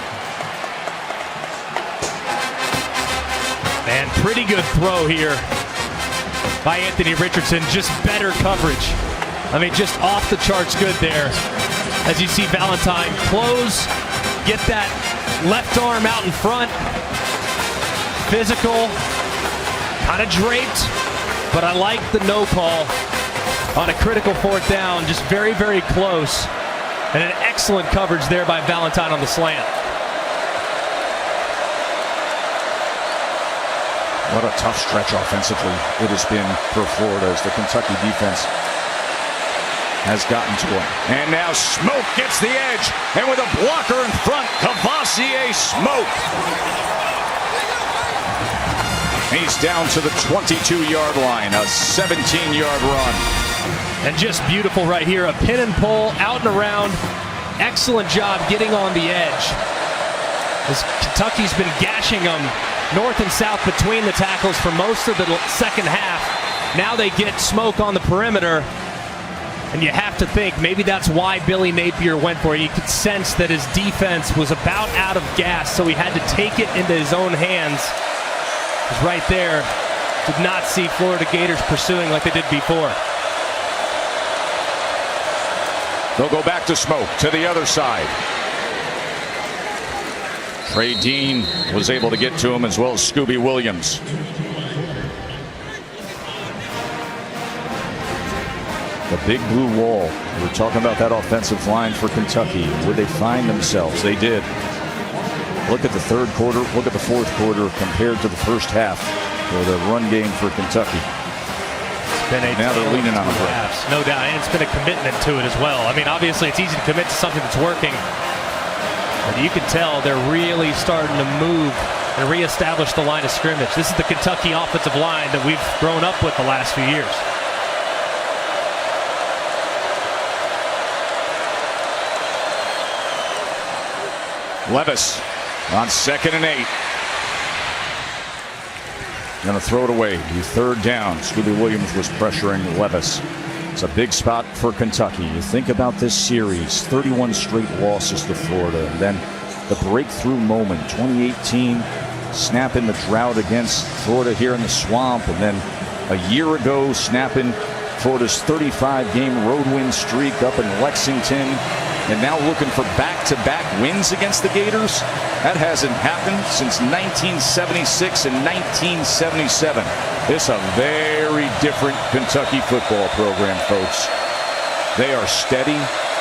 Man, pretty good throw here by Anthony Richardson. Just better coverage. I mean, just off the charts good there. As you see Valentine close, get that left arm out in front. Physical. Kind of draped, but I like the no call on a critical 4th down. Just very, very close. And an excellent coverage there by Valentine on the slant. What a tough stretch offensively it has been for Florida as the Kentucky defense has gotten to him. And now Smoke gets the edge, and with a blocker in front, Cavassier Smoke. He's down to the 22-yard line, a 17-yard run. And just beautiful right here, a pin and pull, out and around. Excellent job getting on the edge. As Kentucky's been gashing them north and south between the tackles for most of the second half. Now they get Smoke on the perimeter. And you have to think maybe that's why Billy Napier went for it. You could sense that his defense was about out of gas, so he had to take it into his own hands. Because right there, did not see Florida Gators pursuing like they did before. They'll go back to Smoke to the other side. Trey Dean was able to get to him, as well as Scooby Williams. The big blue wall. We're talking about that offensive line for Kentucky. Would they find themselves? They did. Look at the third quarter. Look at the fourth quarter compared to the first half for the run game for Kentucky. Now they're leaning on it. No doubt. And it's been a commitment to it as well. I mean, obviously, it's easy to commit to something that's working. But you can tell they're really starting to move and reestablish the line of scrimmage. This is the Kentucky offensive line that we've grown up with the last few years. Levis on 2nd and 8. Going to throw it away. The third down. Scooby Williams was pressuring Levis. It's a big spot for Kentucky. You think about this series, 31 straight losses to Florida, and then the breakthrough moment, 2018, snapping the drought against Florida here in the Swamp, and then a year ago, snapping Florida's 35-game road win streak up in Lexington, and now looking for back-to-back wins against the Gators. That hasn't happened since 1976 and 1977. It's a very different Kentucky football program, folks. They are steady,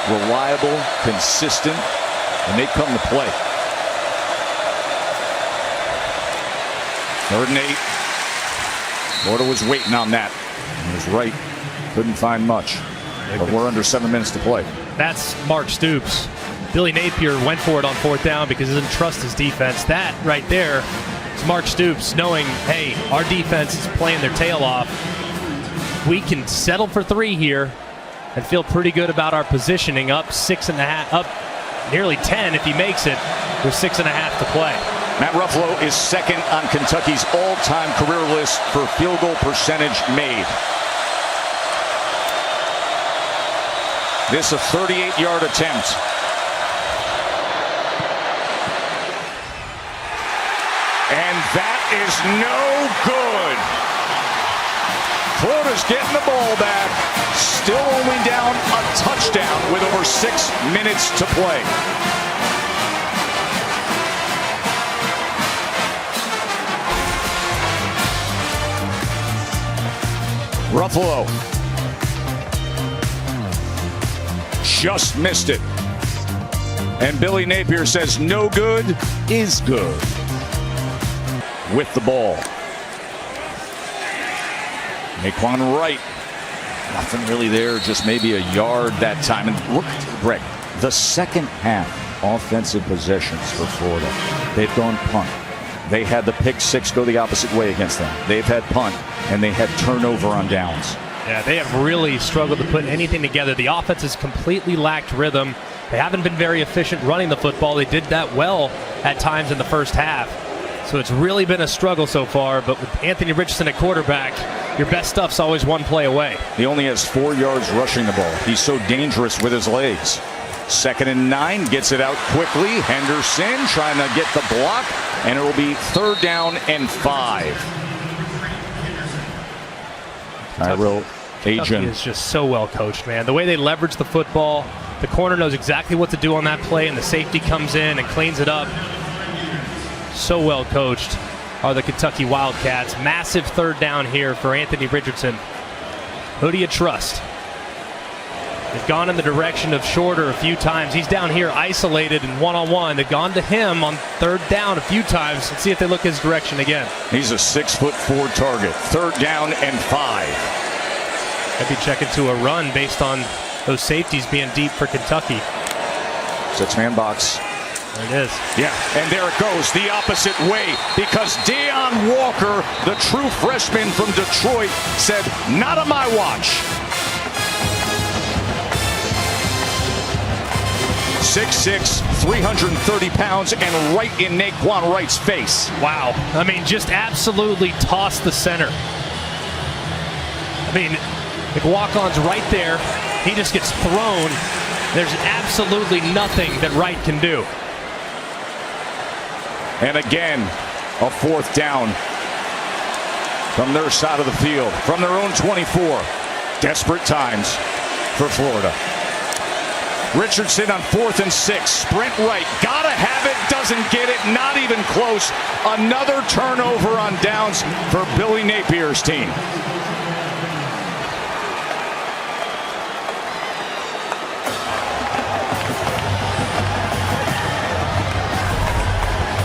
reliable, consistent, and they come to play. 3rd and 8. Florida was waiting on that. He was right. Couldn't find much. But we're under 7 minutes to play. That's Mark Stoops. Billy Napier went for it on 4th down because he doesn't trust his defense. That right there is Mark Stoops knowing, hey, our defense is playing their tail off. We can settle for 3 here and feel pretty good about our positioning. Up 6.5, up nearly 10 if he makes it with 6.5 to play. Matt Ruffalo is 2nd on Kentucky's all-time career list for field goal percentage made. This a 38-yard attempt. And that is no good. Florida's getting the ball back. Still only down a touchdown with over 6 minutes to play. Ruffalo just missed it. And Billy Napier says no good is good. With the ball. Naquan Wright. Nothing really there, just maybe a yard that time. And look, Greg, the second half offensive possessions for Florida. They've gone punt. They had the pick six go the opposite way against them. They've had punt, and they had turnover on downs. Yeah, they have really struggled to put anything together. The offense has completely lacked rhythm. They haven't been very efficient running the football. They did that well at times in the first half. So it's really been a struggle so far, but with Anthony Richardson at quarterback, your best stuff's always one play away. He only has 4 yards rushing the ball. He's so dangerous with his legs. 2nd and 9, gets it out quickly. Henderson trying to get the block, and it will be 3rd down and 5. Tyrell Agent is just so well coached, man. The way they leverage the football, the corner knows exactly what to do on that play, and the safety comes in and cleans it up. So well coached are the Kentucky Wildcats. Massive 3rd down here for Anthony Richardson. Who do you trust? They've gone in the direction of Shorter a few times. He's down here isolated and one-on-one. They've gone to him on third down a few times. Let's see if they look his direction again. He's a 6'4" target. Third down and 5. Might be checking to a run based on those safeties being deep for Kentucky. 6-man box. There it is. Yeah, and there it goes the opposite way because Deion Walker, the true freshman from Detroit, said, "Not on my watch." 6'6", 330 pounds, and right in Naquan Wright's face. Wow. I mean, just absolutely tossed the center. I mean, the walk-on's right there. He just gets thrown. There's absolutely nothing that Wright can do. And again, a fourth down from their side of the field, from their own 24. Desperate times for Florida. Richardson on 4th and 6. Sprint right. Gotta have it. Doesn't get it. Not even close. Another turnover on downs for Billy Napier's team.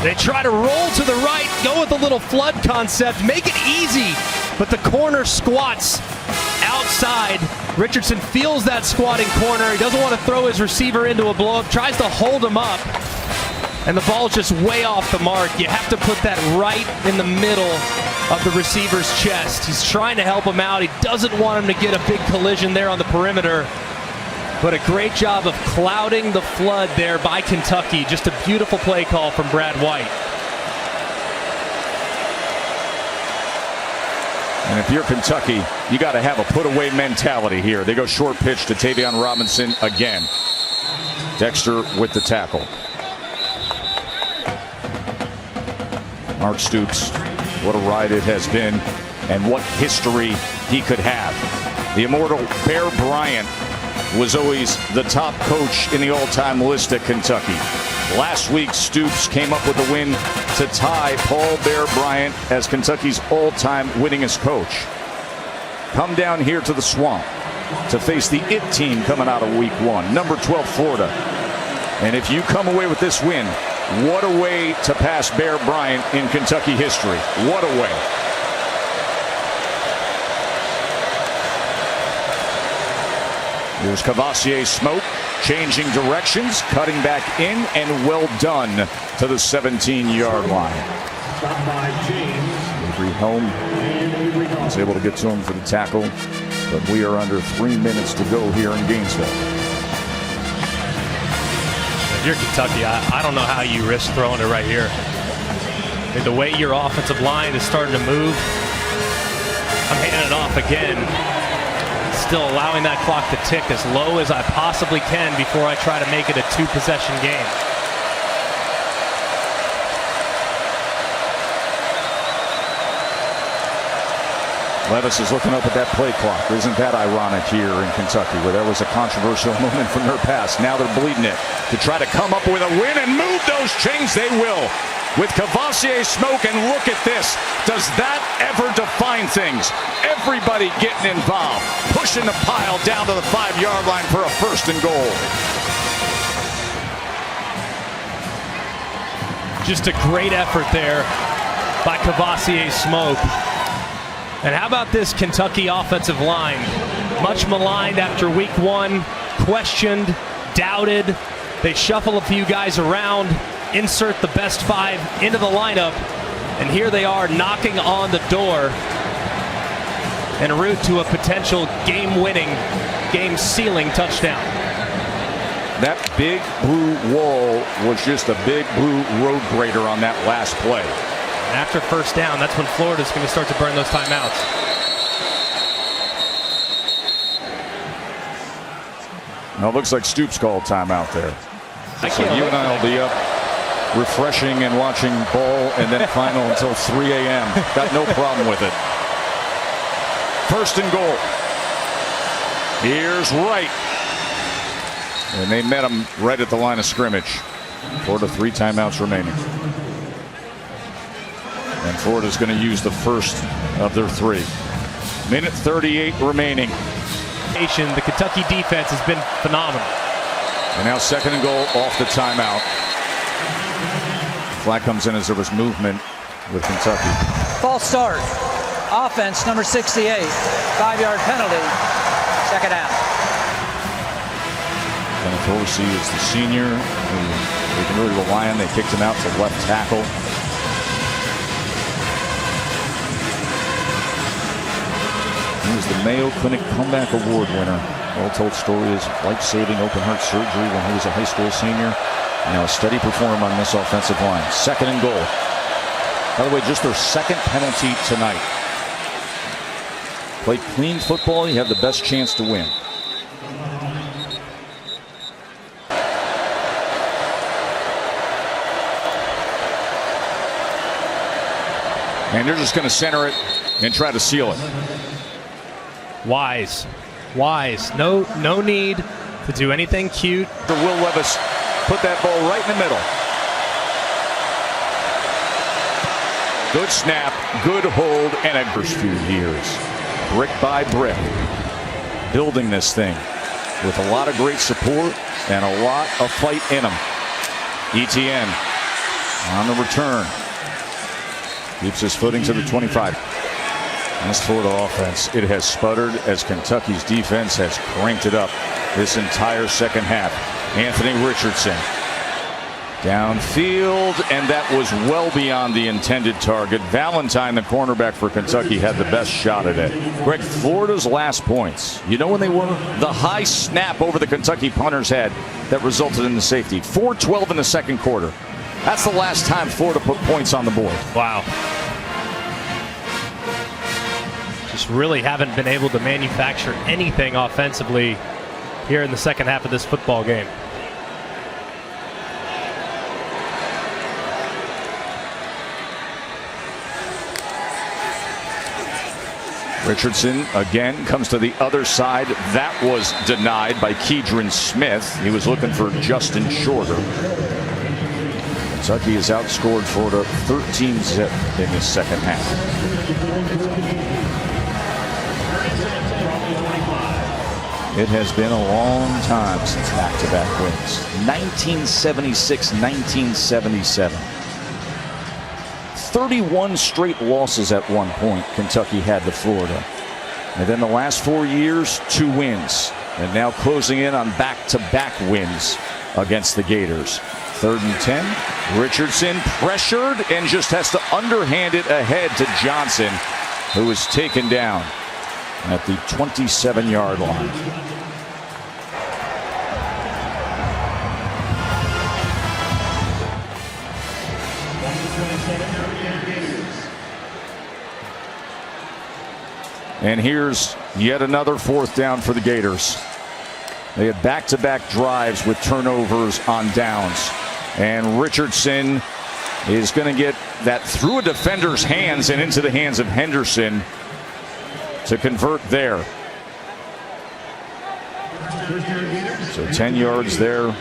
They try to roll to the right, go with a little flood concept, make it easy, but the corner squats outside. Richardson feels that squatting corner. He doesn't want to throw his receiver into a blow-up, tries to hold him up, and the ball's just way off the mark. You have to put that right in the middle of the receiver's chest. He's trying to help him out. He doesn't want him to get a big collision there on the perimeter. But a great job of clouding the flood there by Kentucky. Just a beautiful play call from Brad White. And if you're Kentucky, you got to have a put-away mentality here. They go short pitch to Tavion Robinson again. Dexter with the tackle. Mark Stoops, what a ride it has been, and what history he could have. The immortal Bear Bryant was always the top coach in the all-time list at Kentucky. Last week, Stoops came up with a win to tie Paul Bear Bryant as Kentucky's all-time winningest coach. Come down here to the Swamp to face the IT team coming out of week 1, number 12 Florida. And if you come away with this win, what a way to pass Bear Bryant in Kentucky history. What a way. Here's Cavassier Smoke changing directions, cutting back in, and well done to the 17-yard line. Avery Helm was able to get to him for the tackle, but we are under 3 minutes to go here in Gainesville. If you're Kentucky, I don't know how you risk throwing it right here. I mean, the way your offensive line is starting to move, I'm handing it off again. Still allowing that clock to tick as low as I possibly can before I try to make it a 2-possession game. Levis is looking up at that play clock. Isn't that ironic here in Kentucky, where there was a controversial moment from their past? Now they're bleeding it to try to come up with a win and move those chains. They will. With Cavassier Smoke, and look at this. Does that ever define things? Everybody getting involved, pushing the pile down to the 5-yard line for a 1st and goal. Just a great effort there by Cavassier Smoke. And how about this Kentucky offensive line? Much maligned after week 1, questioned, doubted. They shuffle a few guys around, insert the best 5 into the lineup, and here they are knocking on the door en route to a potential game-winning, game-sealing touchdown. That big blue wall was just a big blue road grader on that last play. And after 1st down, that's when Florida's going to start to burn those timeouts. Now it looks like Stoops called timeout there. So you and I will be up refreshing and watching ball and then final until 3 a.m. Got no problem with it. 1st and goal. Here's Wright. And they met him right at the line of scrimmage. Florida 3 timeouts remaining. And Florida's going to use the first of their 3. Minute 38 remaining. communication. The Kentucky defense has been phenomenal. And now 2nd and goal off the timeout. Flag comes in as there was movement with Kentucky. False start. Offense, number 68. 5-yard penalty. 2nd down. Kenneth Horsey is the senior who they can really rely on. They kicked him out to left tackle. He was the Mayo Clinic Comeback Award winner. All-told story is life-saving open-heart surgery when he was a high school senior. Now a steady performer on this offensive line. 2nd and goal. By the way, just their 2nd penalty tonight. Play clean football, you have the best chance to win. And they're just going to center it and try to seal it. Wise. No need to do anything cute. Will Levis put that ball right in the middle. Good snap, good hold, and a first few years. Brick by brick. Building this thing with a lot of great support and a lot of fight in them. Etienne on the return. Keeps his footing to the 25. This Florida offense, it has sputtered as Kentucky's defense has cranked it up this entire 2nd half. Anthony Richardson downfield, and that was well beyond the intended target. Valentine, the cornerback for Kentucky, had the best shot at it. Greg, Florida's last points, you know when they were? The high snap over the Kentucky punter's head that resulted in the safety. 4:12 in the 2nd quarter. That's the last time Florida put points on the board. Wow. Just really haven't been able to manufacture anything offensively here in the 2nd half of this football game. Richardson again comes to the other side. That was denied by Keidron Smith. He was looking for Justin Shorter. Kentucky has outscored Florida 13-zip in this 2nd half. It has been a long time since back-to-back wins. 1976, 1977. 31 straight losses at one point Kentucky had to Florida. And then the last 4 years, 2 wins. And now closing in on back-to-back wins against the Gators. 3rd and 10. Richardson pressured and just has to underhand it ahead to Johnson, who is taken down at the 27-yard line. And here's yet another 4th down for the Gators. They had back-to-back drives with turnovers on downs. And Richardson is going to get that through a defender's hands and into the hands of Henderson to convert there. So 10 yards there.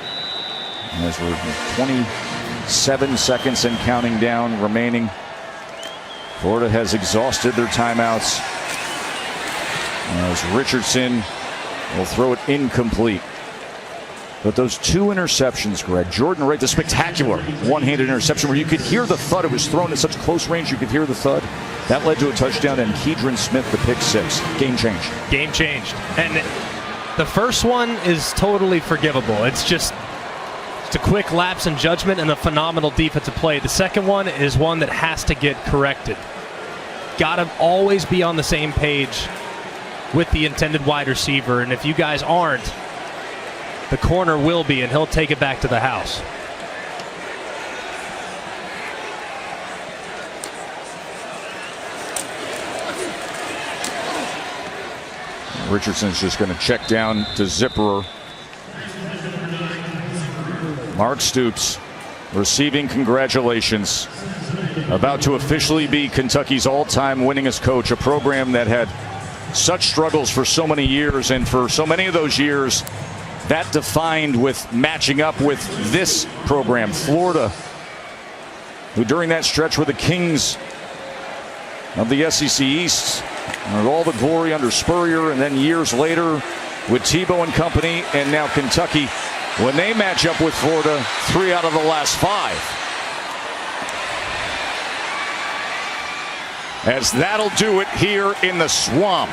As we're 27 seconds and counting down remaining. Florida has exhausted their timeouts. As Richardson will throw it incomplete. But those 2 interceptions, Greg. Jordan Wright, the spectacular one-handed interception where you could hear the thud. It was thrown at such close range you could hear the thud. That led to a touchdown, and Keidron Smith, the pick 6. Game changed. Game changed. And the first one is totally forgivable. It's just a quick lapse in judgment and a phenomenal defensive play. The second one is one that has to get corrected. Got to always be on the same page with the intended wide receiver, and if you guys aren't, the corner will be, and he'll take it back to the house. Richardson's just going to check down to Zipperer. Mark Stoops receiving congratulations. About to officially be Kentucky's all-time winningest coach, a program that had such struggles for so many years, and for so many of those years that defined with matching up with this program, Florida, who during that stretch were the kings of the SEC East, and all the glory under Spurrier, and then years later with Tebow and company, and now Kentucky, when they match up with Florida, 3 out of the last 5. As that'll do it here in the Swamp.